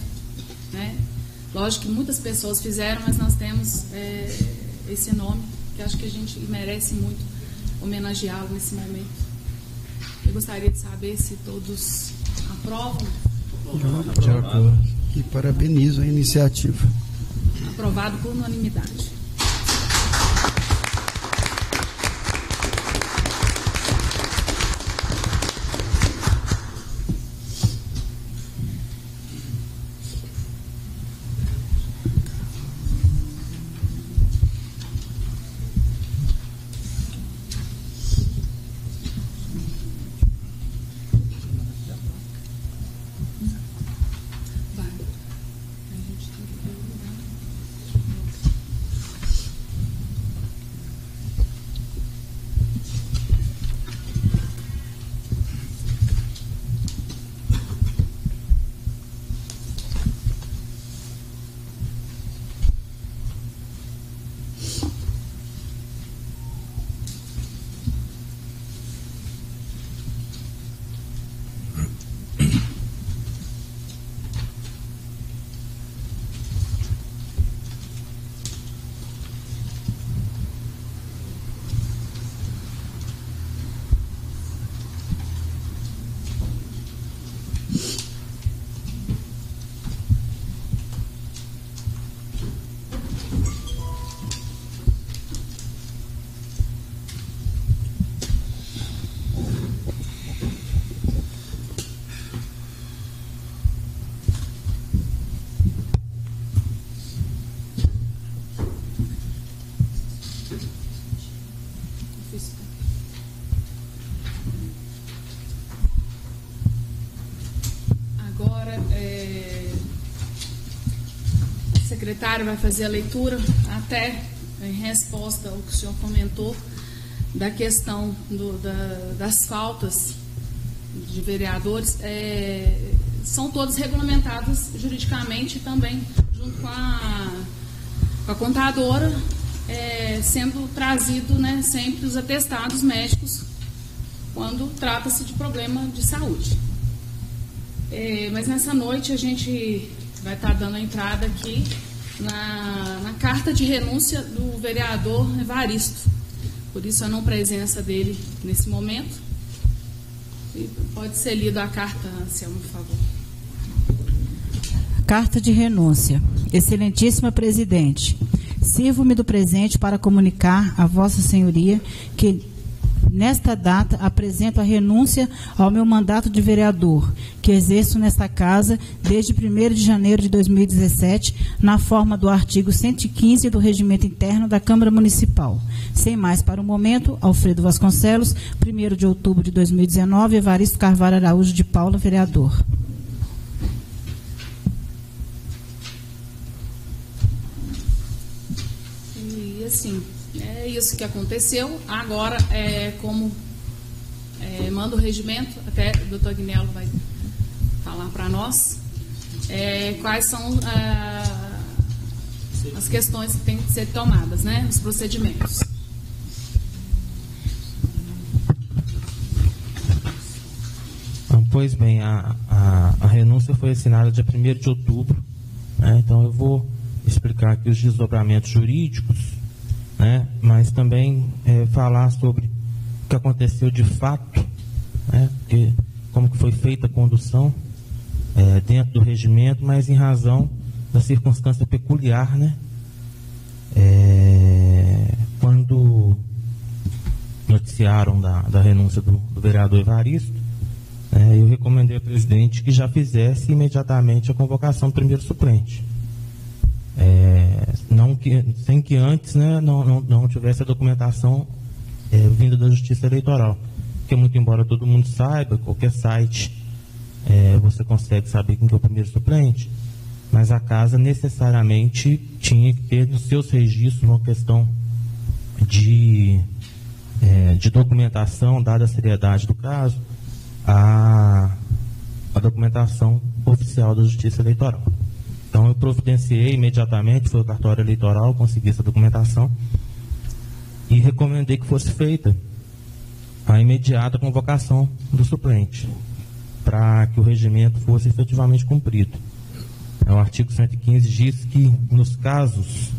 né? Lógico que muitas pessoas fizeram, mas nós temos esse nome que acho que a gente merece muito homenageá-lo nesse momento. Eu gostaria de saber se todos aprovam. De acordo. E parabenizo a iniciativa. Aprovado por unanimidade. secretário vai fazer a leitura, até em resposta ao que o senhor comentou, da questão das faltas de vereadores, são todas regulamentadas juridicamente também, junto com a contadora, sendo trazido, né, sempre os atestados médicos quando trata-se de problema de saúde. Mas nessa noite a gente vai estar dando a entrada aqui na carta de renúncia do vereador Evaristo. Por isso a não presença dele nesse momento. E pode ser lida a carta, Anselmo, por favor. Carta de renúncia. Excelentíssima Presidente, sirvo-me do presente para comunicar a Vossa Senhoria que, nesta data, apresento a renúncia ao meu mandato de vereador, que exerço nesta casa desde 1º de janeiro de 2017, na forma do artigo 115 do Regimento Interno da Câmara Municipal. Sem mais para o momento, Alfredo Vasconcelos, 1º de outubro de 2019, Evaristo Carvalho Araújo de Paula, vereador. E assim, é isso que aconteceu. Agora, como manda o regimento, até o doutor Guinello vai falar para nós, quais são as questões que têm que ser tomadas, né, os procedimentos. Pois bem, a renúncia foi assinada dia 1º de outubro, né, então eu vou explicar aqui os desdobramentos jurídicos, né, mas também falar sobre o que aconteceu de fato, né, como que foi feita a condução dentro do regimento, mas em razão da circunstância peculiar, né, quando noticiaram da renúncia do vereador Evaristo, eu recomendei ao presidente que já fizesse imediatamente a convocação do primeiro suplente. Sem que antes, né, não tivesse a documentação vinda da Justiça Eleitoral. Porque, muito embora todo mundo saiba, qualquer site você consegue saber quem que é o primeiro suplente, mas a casa necessariamente tinha que ter nos seus registros uma questão de documentação, dada a seriedade do caso, a documentação oficial da Justiça Eleitoral. Então eu providenciei imediatamente, foi o cartório eleitoral, consegui essa documentação e recomendei que fosse feita a imediata convocação do suplente, para que o regimento fosse efetivamente cumprido. O artigo 115 diz que nos casos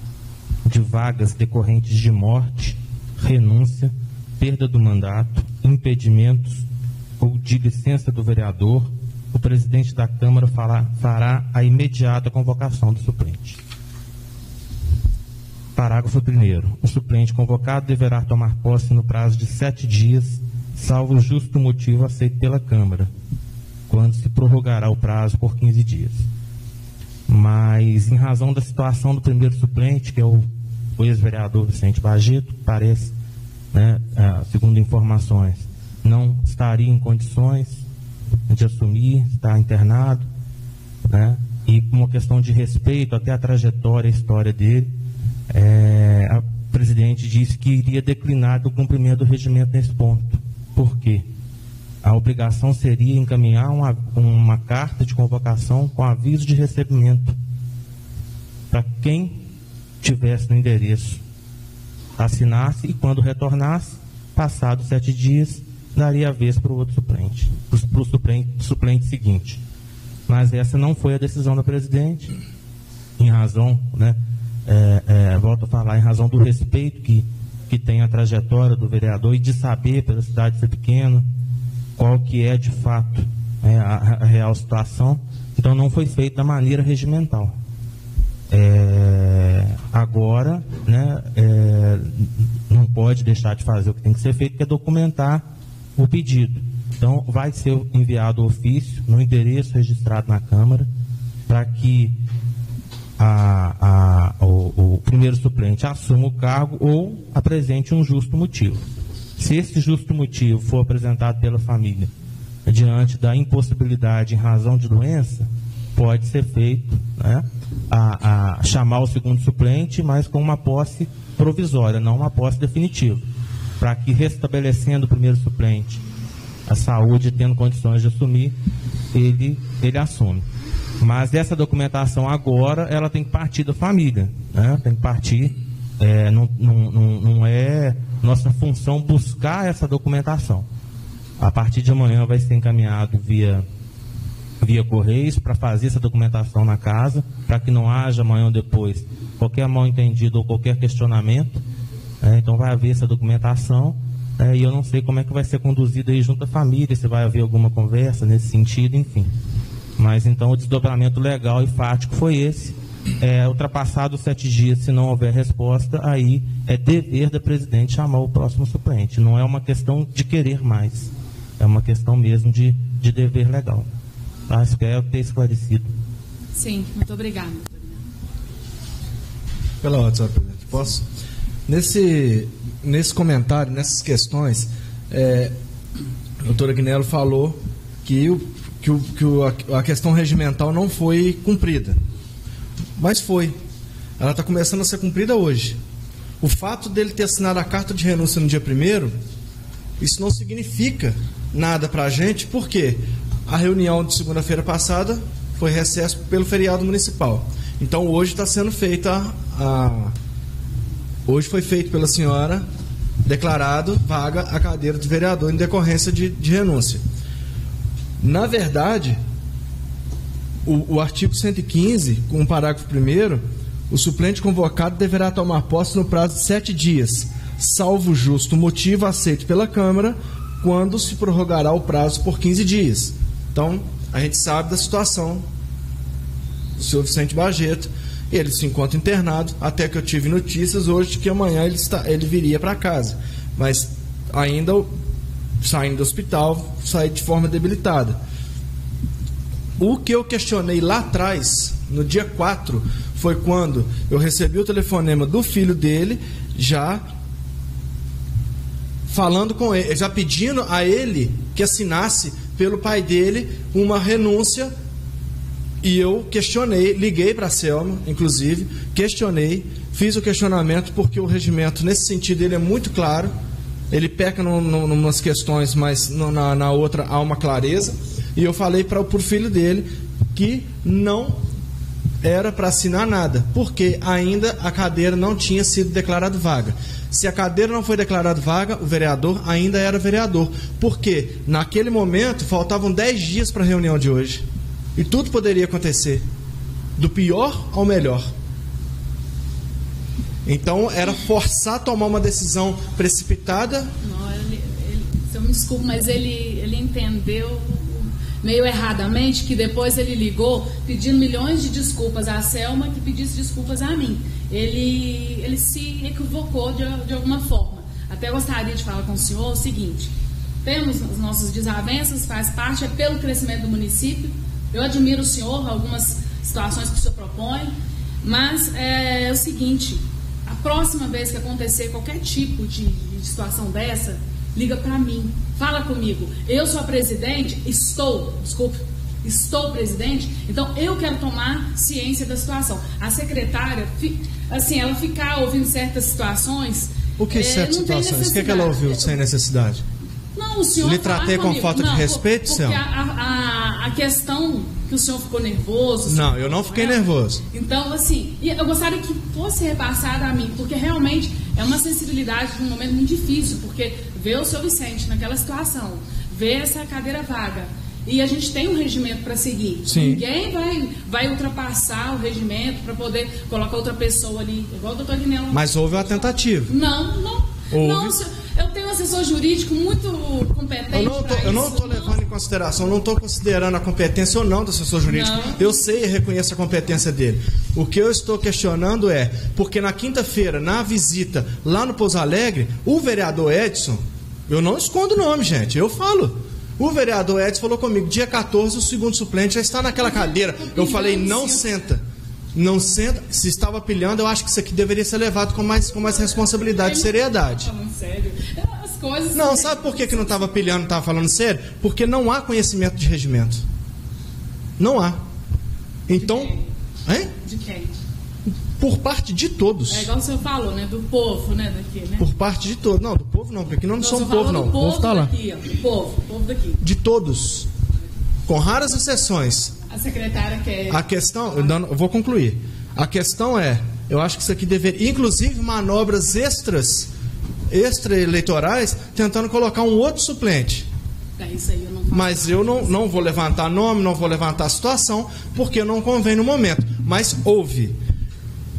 de vagas decorrentes de morte, renúncia, perda do mandato, impedimentos ou de licença do vereador, o presidente da Câmara fará a imediata convocação do suplente. Parágrafo 1º. O suplente convocado deverá tomar posse no prazo de 7 dias, salvo justo motivo aceito pela Câmara, quando se prorrogará o prazo por 15 dias. Mas, em razão da situação do primeiro suplente, que é o ex-vereador Vicente Bajeto, parece, né, segundo informações, não estaria em condições de assumir, está internado, né? E com uma questão de respeito até a trajetória, a história dele, a presidente disse que iria declinar do cumprimento do regimento nesse ponto. Por quê? A obrigação seria encaminhar uma carta de convocação com aviso de recebimento para quem tivesse no endereço, assinasse e quando retornasse, passados 7 dias, daria a vez para o outro suplente, para o suplente seguinte. Mas essa não foi a decisão da presidente, em razão, né, volto a falar, em razão do respeito que tem a trajetória do vereador e de saber, pela cidade ser pequena, qual que é de fato a real situação. Então não foi feito da maneira regimental. Agora, né, não pode deixar de fazer o que tem que ser feito, que é documentar o pedido. Então vai ser enviado o ofício no endereço registrado na Câmara, para que o primeiro suplente assuma o cargo ou apresente um justo motivo. Se esse justo motivo for apresentado pela família diante da impossibilidade em razão de doença, pode ser feito, né, a chamar o segundo suplente, mas com uma posse provisória, não uma posse definitiva, para que, restabelecendo o primeiro suplente a saúde, tendo condições de assumir, ele assume. Mas essa documentação agora, ela tem que partir da família, né? Tem que partir, não é nossa função buscar essa documentação. A partir de amanhã vai ser encaminhado via Correios para fazer essa documentação na casa, para que não haja amanhã ou depois qualquer mal-entendido ou qualquer questionamento. Então vai haver essa documentação, e eu não sei como é que vai ser conduzido aí junto à família, se vai haver alguma conversa nesse sentido, enfim. Mas então o desdobramento legal e fático foi esse. Ultrapassados 7 dias, se não houver resposta, aí é dever da presidente chamar o próximo suplente. Não é uma questão de querer mais, é uma questão mesmo de dever legal. Acho que é ter esclarecido. Sim, muito obrigada. Pela ordem, senhor presidente. Posso? Nesse comentário, nessas questões, a doutora Agnello falou que a questão regimental não foi cumprida. Mas foi. Ela está começando a ser cumprida hoje. O fato dele ter assinado a carta de renúncia no dia 1º, isso não significa nada para a gente, porque a reunião de segunda-feira passada foi recesso pelo feriado municipal. Então hoje está sendo feita hoje foi feito pela senhora, declarado vaga a cadeira de vereador em decorrência de renúncia. Na verdade, o artigo 115, com o parágrafo 1º, o suplente convocado deverá tomar posse no prazo de 7 dias, salvo justo motivo aceito pela Câmara, quando se prorrogará o prazo por 15 dias. Então, a gente sabe da situação do senhor Vicente Barreto. Ele se encontra internado, até que eu tive notícias hoje de que amanhã ele viria para casa. Mas ainda saindo do hospital, saí de forma debilitada. O que eu questionei lá atrás, no dia 4, foi quando eu recebi o telefonema do filho dele, já falando com ele, já pedindo a ele que assinasse pelo pai dele uma renúncia. E eu questionei, liguei para a Selma, inclusive, questionei, fiz o questionamento, porque o regimento, nesse sentido, ele é muito claro. Ele peca em umas questões, mas na outra há uma clareza. E eu falei para o filho dele que não era para assinar nada, porque ainda a cadeira não tinha sido declarada vaga. Se a cadeira não foi declarada vaga, o vereador ainda era vereador, porque naquele momento faltavam 10 dias para a reunião de hoje. E tudo poderia acontecer, do pior ao melhor. Então, era forçar a tomar uma decisão precipitada. Não, me desculpe, mas ele entendeu meio erradamente, que depois ele ligou pedindo milhões de desculpas à Selma, que pedisse desculpas a mim. Ele se equivocou de alguma forma. Até gostaria de falar com o senhor o seguinte: temos as nossas desavenças, faz parte, é pelo crescimento do município. Eu admiro o senhor, algumas situações que o senhor propõe, mas é o seguinte: a próxima vez que acontecer qualquer tipo de situação dessa, liga para mim, fala comigo. Eu sou a presidente, estou presidente, então eu quero tomar ciência da situação. A secretária, assim, ela ficar ouvindo certas situações. O que certas situações? O que ela ouviu sem necessidade? Não, o senhor lhe tratei com falta de respeito, senhor? A questão que o senhor ficou nervoso. Não, eu não fiquei nervoso. Então, assim, eu gostaria que fosse repassado a mim, porque realmente é uma sensibilidade de um momento muito difícil, porque ver o senhor Vicente naquela situação, ver essa cadeira vaga, e a gente tem um regimento para seguir. Sim. Ninguém vai ultrapassar o regimento para poder colocar outra pessoa ali, igual o doutor Agnello. Mas houve uma tentativa. Não, houve. Eu tenho um assessor jurídico muito competente. Eu não estou levando em consideração, não estou considerando a competência ou não do assessor jurídico. Não. Eu sei e reconheço a competência dele. O que eu estou questionando é, porque na quinta-feira, na visita lá no Pouso Alegre, o vereador Edson, eu não escondo o nome, gente, eu falo. O vereador Edson falou comigo, dia 14, o segundo suplente já está naquela cadeira. Eu falei, não senta. Não senta, se estava pilhando, eu acho que isso aqui deveria ser levado com mais responsabilidade e seriedade. Falando sério. As coisas... Não, sabe por que não estava pilhando, estava falando sério? Porque não há conhecimento de regimento. Não há. Então, Hein? De quem? Por parte de todos. É igual o senhor falou, né? Do povo, né? Daqui, né? Por parte de todos. Não, do povo não, porque aqui não somos povo, não. O povo tá lá. daqui, ó. O povo daqui. De todos. Com raras exceções. A secretária quer... A questão, eu vou concluir. A questão é, eu acho que isso aqui deveria, inclusive manobras extra-eleitorais, tentando colocar um outro suplente. Isso aí eu não faço. Mas eu não vou levantar nome, não vou levantar situação, porque não convém no momento. Mas houve.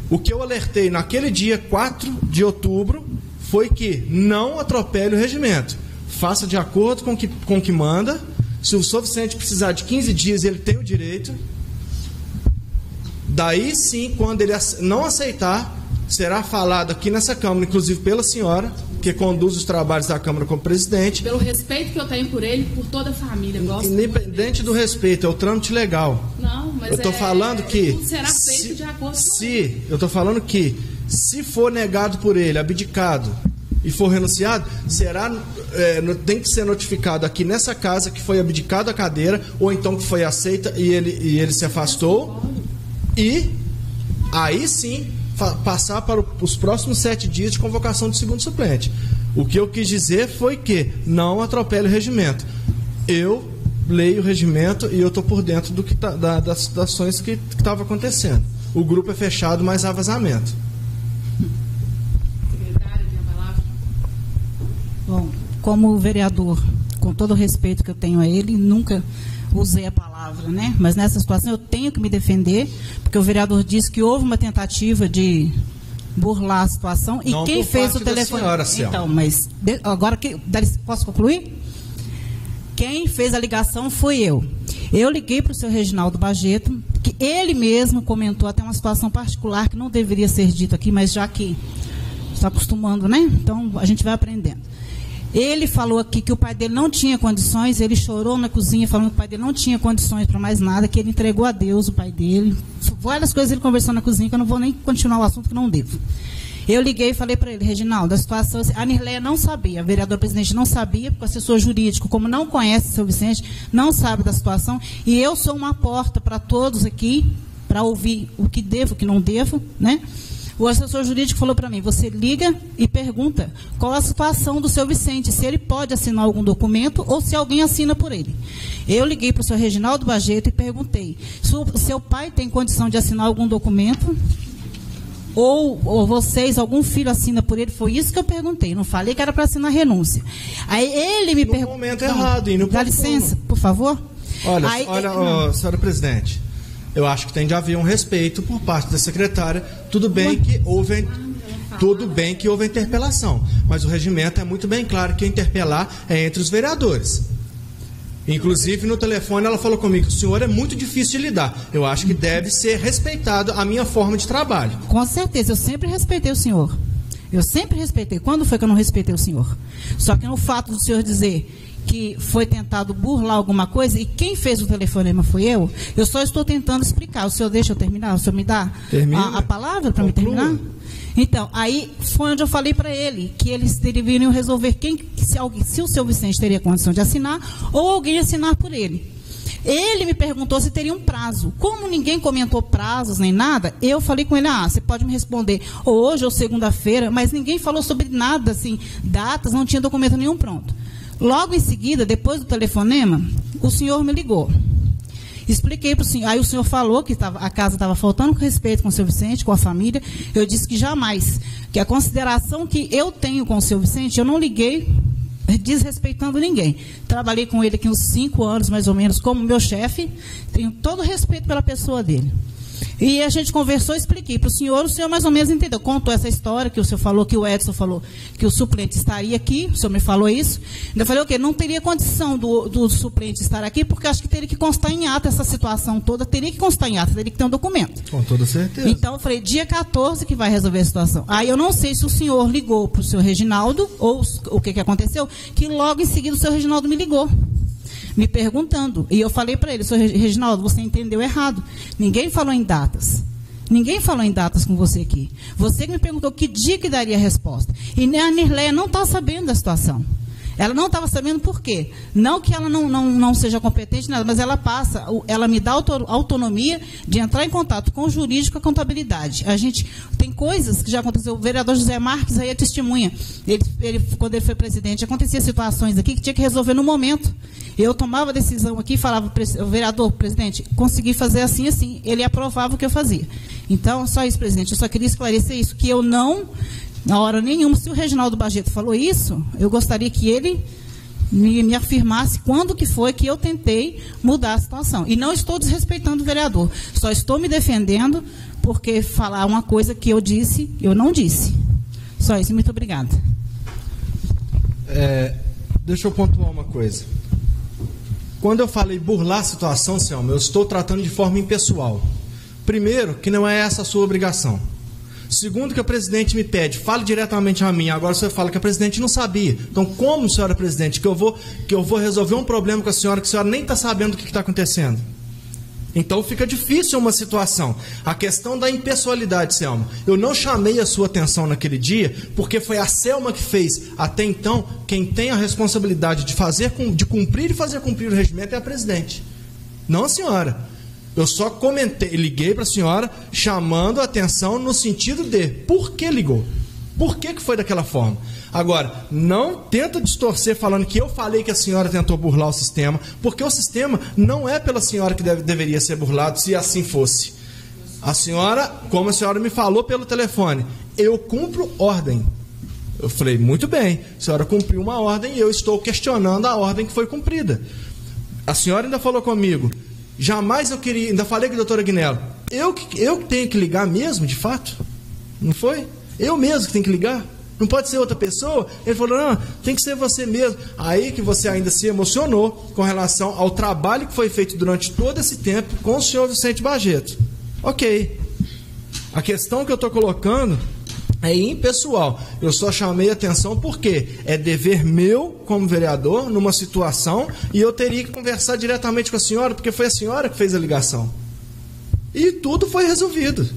O que eu alertei naquele dia 4 de outubro foi que não atropele o regimento. Faça de acordo com o que manda. Se o Vicente precisar de 15 dias, ele tem o direito. Daí sim, quando ele não aceitar, será falado aqui nessa Câmara, inclusive pela senhora, que conduz os trabalhos da Câmara como presidente. Pelo respeito que eu tenho por ele, por toda a família. Independente do respeito, é o trâmite legal. Não, mas eu estou falando que tudo será feito de acordo com eu estou falando que se for negado por ele, abdicado e for renunciado, tem que ser notificado aqui nessa casa que foi abdicado a cadeira, ou então que foi aceita e ele se afastou, e aí sim passar para os próximos 7 dias de convocação do segundo suplente. O que eu quis dizer foi que não atropele o regimento. Eu leio o regimento e eu estou por dentro das situações que estavam acontecendo. O grupo é fechado, mas há vazamento. Secretária, tem a palavra? Bom, como vereador, com todo o respeito que eu tenho a ele, nunca usei a palavra, né? Mas nessa situação eu tenho que me defender, porque o vereador disse que houve uma tentativa de burlar a situação e não quem fez o telefone. Então, mas agora posso concluir? Quem fez a ligação foi eu. Eu liguei para o seu Reginaldo Bajeto, que ele mesmo comentou até uma situação particular que não deveria ser dito aqui, mas já que está acostumando, né? Então a gente vai aprendendo. Ele falou aqui que o pai dele não tinha condições, ele chorou na cozinha falando que o pai dele não tinha condições para mais nada, que ele entregou a Deus o pai dele. Várias coisas ele conversou na cozinha, que eu não vou nem continuar o assunto, que não devo. Eu liguei e falei para ele, Reginaldo, a situação... A Nirleia não sabia, a vereadora presidente não sabia, porque o assessor jurídico, como não conhece o seu Vicente, não sabe da situação, e eu sou uma porta para todos aqui, para ouvir o que devo, o que não devo, né? O assessor jurídico falou para mim, você liga e pergunta qual a situação do seu Vicente, se ele pode assinar algum documento ou se alguém assina por ele. Eu liguei para o seu Reginaldo Bajeto e perguntei, se o seu pai tem condição de assinar algum documento ou vocês, algum filho assina por ele, foi isso que eu perguntei, não falei que era para assinar renúncia. Aí ele me perguntou... No momento errado, e no dá licença, por favor. Olha, senhora presidente, eu acho que tem de haver um respeito por parte da secretária. Tudo bem que houve interpelação, mas o regimento é muito bem claro que interpelar é entre os vereadores. Inclusive, no telefone, ela falou comigo que o senhor é muito difícil de lidar. Eu acho que deve ser respeitado a minha forma de trabalho. Com certeza, eu sempre respeitei o senhor. Eu sempre respeitei. Quando foi que eu não respeitei o senhor? Só que no fato do senhor dizer que foi tentado burlar alguma coisa, e quem fez o telefonema foi eu só estou tentando explicar. O senhor deixa eu terminar? O senhor me dá a palavra para me terminar? Então, aí foi onde eu falei para ele que eles deveriam resolver se o seu Vicente teria condição de assinar ou alguém assinar por ele. Ele me perguntou se teria um prazo. Como ninguém comentou prazos nem nada, eu falei com ele, você pode me responder hoje ou segunda-feira, mas ninguém falou sobre nada, assim, datas, não tinha documento nenhum pronto. Logo em seguida, depois do telefonema, o senhor me ligou. Expliquei para o senhor. Aí o senhor falou que a casa estava faltando com respeito com o seu Vicente, com a família. Eu disse que jamais. Que a consideração que eu tenho com o seu Vicente, eu não liguei desrespeitando ninguém. Trabalhei com ele aqui uns 5 anos, mais ou menos, como meu chefe. Tenho todo o respeito pela pessoa dele. E a gente conversou, expliquei para o senhor mais ou menos entendeu. Contou essa história que o senhor falou, que o Edson falou que o suplente estaria aqui, o senhor me falou isso. Eu falei, não teria condição do suplente estar aqui, porque acho que teria que constar em ata essa situação toda, teria que constar em ata, teria que ter um documento. Com toda certeza. Então, eu falei, dia 14 que vai resolver a situação. Aí eu não sei se o senhor ligou para o senhor Reginaldo, ou o que aconteceu, que logo em seguida o senhor Reginaldo me ligou, me perguntando. E eu falei para ele, senhor Reginaldo, você entendeu errado. Ninguém falou em datas. Ninguém falou em datas com você aqui. Você que me perguntou que dia que daria a resposta. E a Nirleia não está sabendo da situação. Ela não estava sabendo por quê. Não que ela não seja competente, nada, mas ela me dá autonomia de entrar em contato com o jurídico e a contabilidade. A gente tem coisas que já aconteceu. O vereador José Marques aí é testemunha. Quando ele foi presidente, acontecia situações aqui que tinha que resolver no momento. Eu tomava decisão aqui e falava, vereador, presidente, consegui fazer assim, assim. Ele aprovava o que eu fazia. Então, só isso, presidente. Eu só queria esclarecer isso, que eu não, na hora nenhuma, se o Reginaldo Barreto falou isso, eu gostaria que ele me afirmasse quando que foi que eu tentei mudar a situação. E não estou desrespeitando o vereador. Só estou me defendendo porque falar uma coisa que eu disse, eu não disse. Só isso. Muito obrigada. Deixa eu pontuar uma coisa. Quando eu falei burlar a situação, Selma, eu estou tratando de forma impessoal. Primeiro, que não é essa a sua obrigação. Segundo, que a presidente me pede, fale diretamente a mim. Agora você fala que a presidente não sabia. Então, como, senhora presidente, que eu vou resolver um problema com a senhora que a senhora nem está sabendo o que está acontecendo? Então fica difícil uma situação. A questão da impessoalidade, Selma. Eu não chamei a sua atenção naquele dia, porque foi a Selma que fez. Até então, quem tem a responsabilidade de cumprir e fazer cumprir o regimento é a presidente. Não a senhora. Eu só comentei, liguei para a senhora, chamando a atenção no sentido de por que ligou? Por que foi daquela forma? Agora, não tenta distorcer falando que eu falei que a senhora tentou burlar o sistema, porque o sistema não é pela senhora que deveria ser burlado, se assim fosse. A senhora, como a senhora me falou pelo telefone, eu cumpro ordem. Eu falei, muito bem, a senhora cumpriu uma ordem e eu estou questionando a ordem que foi cumprida. A senhora ainda falou comigo, jamais eu queria, ainda falei com a doutora Agnello, eu tenho que ligar mesmo, de fato? Não foi? Eu mesmo que tenho que ligar? Não pode ser outra pessoa? Ele falou, não, tem que ser você mesmo. Aí que você ainda se emocionou com relação ao trabalho que foi feito durante todo esse tempo com o senhor Vicente Barreto. Ok. A questão que eu estou colocando é impessoal. Eu só chamei atenção porque é dever meu, como vereador, numa situação, e eu teria que conversar diretamente com a senhora, porque foi a senhora que fez a ligação. E tudo foi resolvido.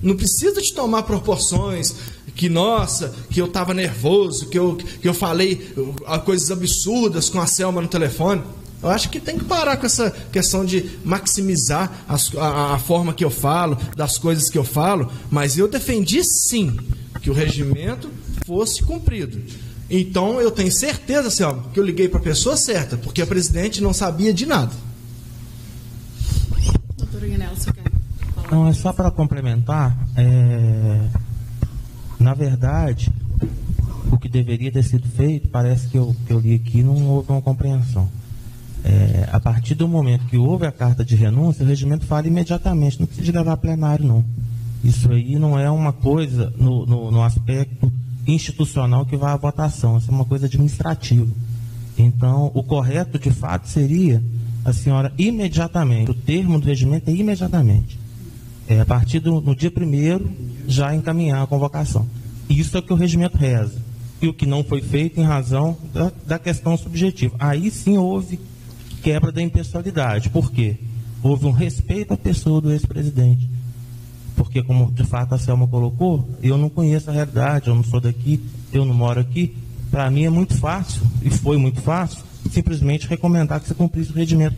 Não precisa de tomar proporções que, nossa, que eu estava nervoso, que eu falei coisas absurdas com a Selma no telefone. Eu acho que tem que parar com essa questão de maximizar a forma que eu falo, das coisas que eu falo, mas eu defendi sim que o regimento fosse cumprido. Então eu tenho certeza, Selma, que eu liguei para a pessoa certa, porque a presidente não sabia de nada. Doutora Agnello, você quer falar? Não, é só para complementar. Na verdade, o que deveria ter sido feito, parece que eu li aqui, não houve uma compreensão. A partir do momento que houve a carta de renúncia, o regimento fala imediatamente, não precisa levar a plenário, não. Isso aí não é uma coisa no aspecto institucional que vai à votação, isso é uma coisa administrativa. Então, o correto, de fato, seria a senhora imediatamente, o termo do regimento é imediatamente. A partir no dia 1º, já encaminhar a convocação. Isso é o que o regimento reza. E o que não foi feito em razão da questão subjetiva. Aí sim houve quebra da impessoalidade. Por quê? Houve um respeito à pessoa do ex-presidente. Porque, como de fato a Selma colocou, eu não conheço a realidade, eu não sou daqui, eu não moro aqui. Para mim é muito fácil, e foi muito fácil, simplesmente recomendar que você cumprisse o regimento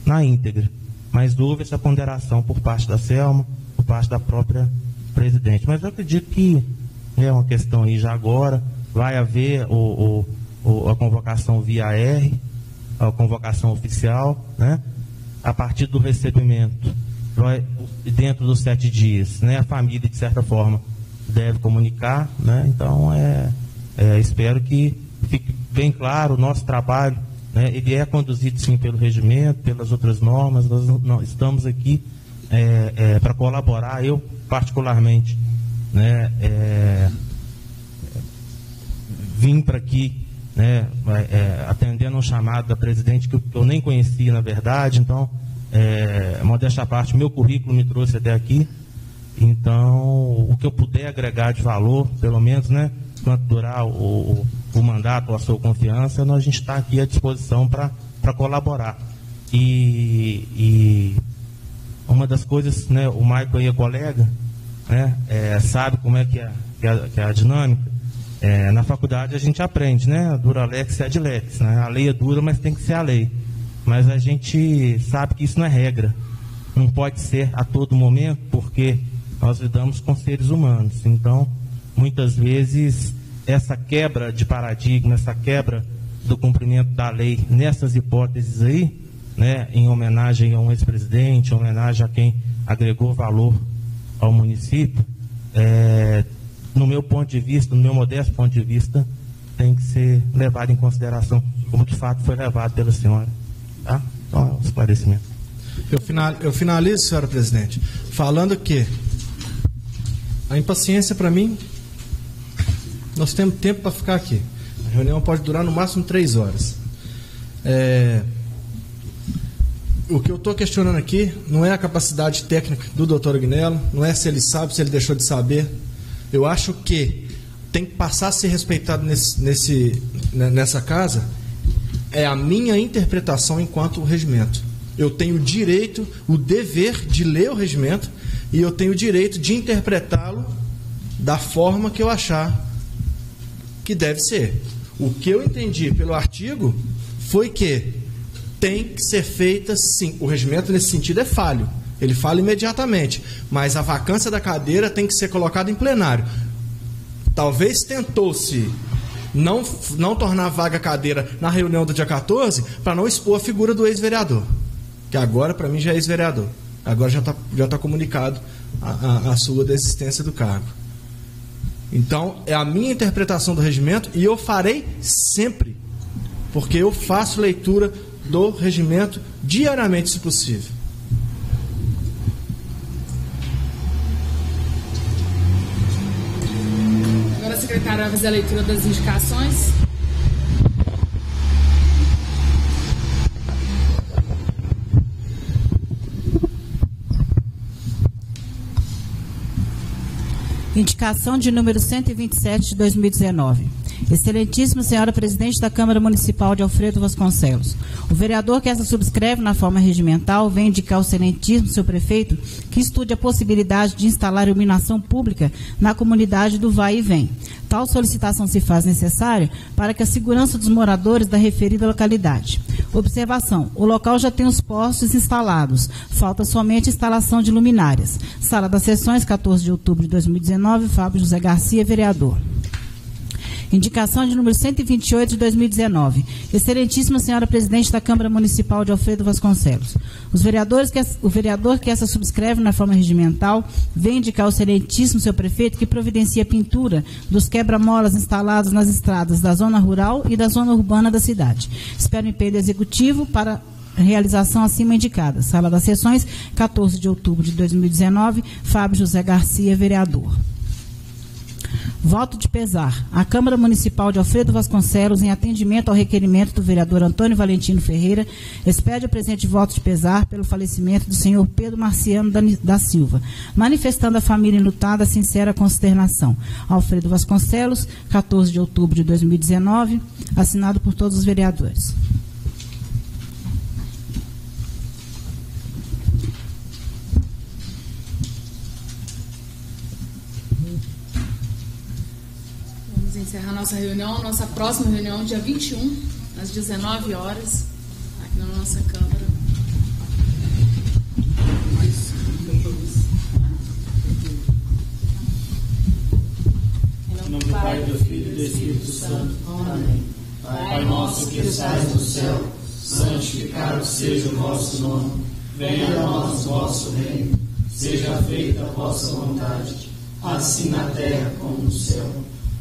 na íntegra. Mas houve essa ponderação por parte da Selma, por parte da própria presidente. Mas eu acredito que é uma questão aí já agora, vai haver a convocação via R, a convocação oficial, né? A partir do recebimento, dentro dos 7 dias, né? A família, de certa forma, deve comunicar, né? Então, espero que fique bem claro o nosso trabalho, né? Ele é conduzido, sim, pelo regimento, pelas outras normas, nós estamos aqui para colaborar, eu particularmente, né? Vim para aqui, né, atendendo um chamado da presidente que eu nem conhecia, na verdade. Então, modéstia à parte, meu currículo me trouxe até aqui. Então, o que eu puder agregar de valor, pelo menos, né, quanto durar o mandato, a sua confiança, a gente está aqui à disposição para colaborar. E uma das coisas, né, o Michael aí é colega, né, sabe como é que é a dinâmica. Na faculdade a gente aprende, né? Dura lex e ad lex, né? A lei é dura, mas tem que ser a lei. Mas a gente sabe que isso não é regra. Não pode ser a todo momento, porque nós lidamos com seres humanos. Então, muitas vezes, essa quebra de paradigma, essa quebra do cumprimento da lei, nessas hipóteses aí, né? Em homenagem a um ex-presidente, em homenagem a quem agregou valor ao município, no meu ponto de vista, no meu modesto ponto de vista, tem que ser levado em consideração, como de fato foi levado pela senhora. Tá? Então, é um esclarecimento. Eu finalizo, senhora presidente, falando que a impaciência, para mim, nós temos tempo para ficar aqui. A reunião pode durar no máximo 3 horas. O que eu estou questionando aqui não é a capacidade técnica do doutor Agnello, não é se ele sabe, se ele deixou de saber. Eu acho que tem que passar a ser respeitado nessa casa é a minha interpretação enquanto regimento. Eu tenho o direito, o dever de ler o regimento e eu tenho o direito de interpretá-lo da forma que eu achar que deve ser. O que eu entendi pelo artigo foi que tem que ser feita, sim. O regimento, nesse sentido, é falho. Ele fala imediatamente, mas a vacância da cadeira tem que ser colocada em plenário. Talvez tentou-se não tornar vaga a cadeira na reunião do dia 14 para não expor a figura do ex-vereador, que agora, para mim, já é ex-vereador. Agora já tá comunicado a sua desistência do cargo. Então, é a minha interpretação do regimento e eu farei sempre, porque eu faço leitura do regimento diariamente, se possível. Agora a secretária vai fazer a leitura das indicações. Indicação de número 127 de 2019. Excelentíssima senhora presidente da Câmara Municipal de Alfredo Vasconcelos, o vereador que essa subscreve na forma regimental vem indicar ao excelentíssimo seu prefeito que estude a possibilidade de instalar iluminação pública na comunidade do Vai e Vem. Tal solicitação se faz necessária para que a segurança dos moradores da referida localidade. Observação: o local já tem os postes instalados, falta somente a instalação de luminárias. Sala das Sessões, 14 de outubro de 2019, Fábio José Garcia, vereador. Indicação de número 128 de 2019. Excelentíssima senhora presidente da Câmara Municipal de Alfredo Vasconcelos. O vereador que essa subscreve na forma regimental vem indicar ao excelentíssimo seu prefeito que providencia a pintura dos quebra-molas instalados nas estradas da zona rural e da zona urbana da cidade. Espero o empenho do executivo para realização acima indicada. Sala das Sessões, 14 de outubro de 2019, Fábio José Garcia, vereador. Voto de pesar. A Câmara Municipal de Alfredo Vasconcelos, em atendimento ao requerimento do vereador Antônio Valentino Ferreira, expede o presente voto de pesar pelo falecimento do senhor Pedro Marciano da Silva, manifestando à família enlutada a sincera consternação. Alfredo Vasconcelos, 14 de outubro de 2019, assinado por todos os vereadores. Encerrar nossa reunião, nossa próxima reunião, dia 21, às 19 horas, aqui na nossa Câmara. Em nome do Pai, do Filho e do Espírito Santo. Amém. Pai nosso que estais no céu, santificado seja o vosso nome. Venha a nós o vosso reino. Seja feita a vossa vontade, assim na terra como no céu.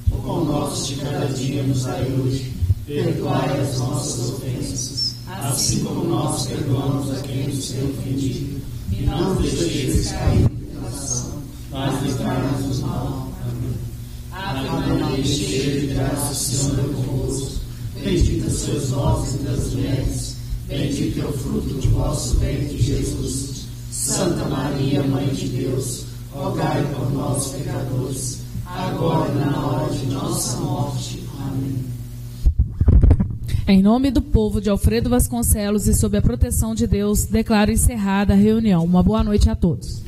O pão nosso de cada dia nos dai hoje. Perdoai as nossas ofensas, assim como nós perdoamos a quem nos tem ofendido. E não nos deixeis cair em tentação, mas livrai-nos do mal. Amém. Ave Maria, cheia de graça, o Senhor é convosco. Bendita sois vós entre as mulheres. Bendito é o fruto do vosso ventre, Jesus. Santa Maria, Mãe de Deus, rogai por nós, pecadores, agora e na hora de nossa morte. Amém. Em nome do povo de Alfredo Vasconcelos e sob a proteção de Deus, declaro encerrada a reunião. Uma boa noite a todos.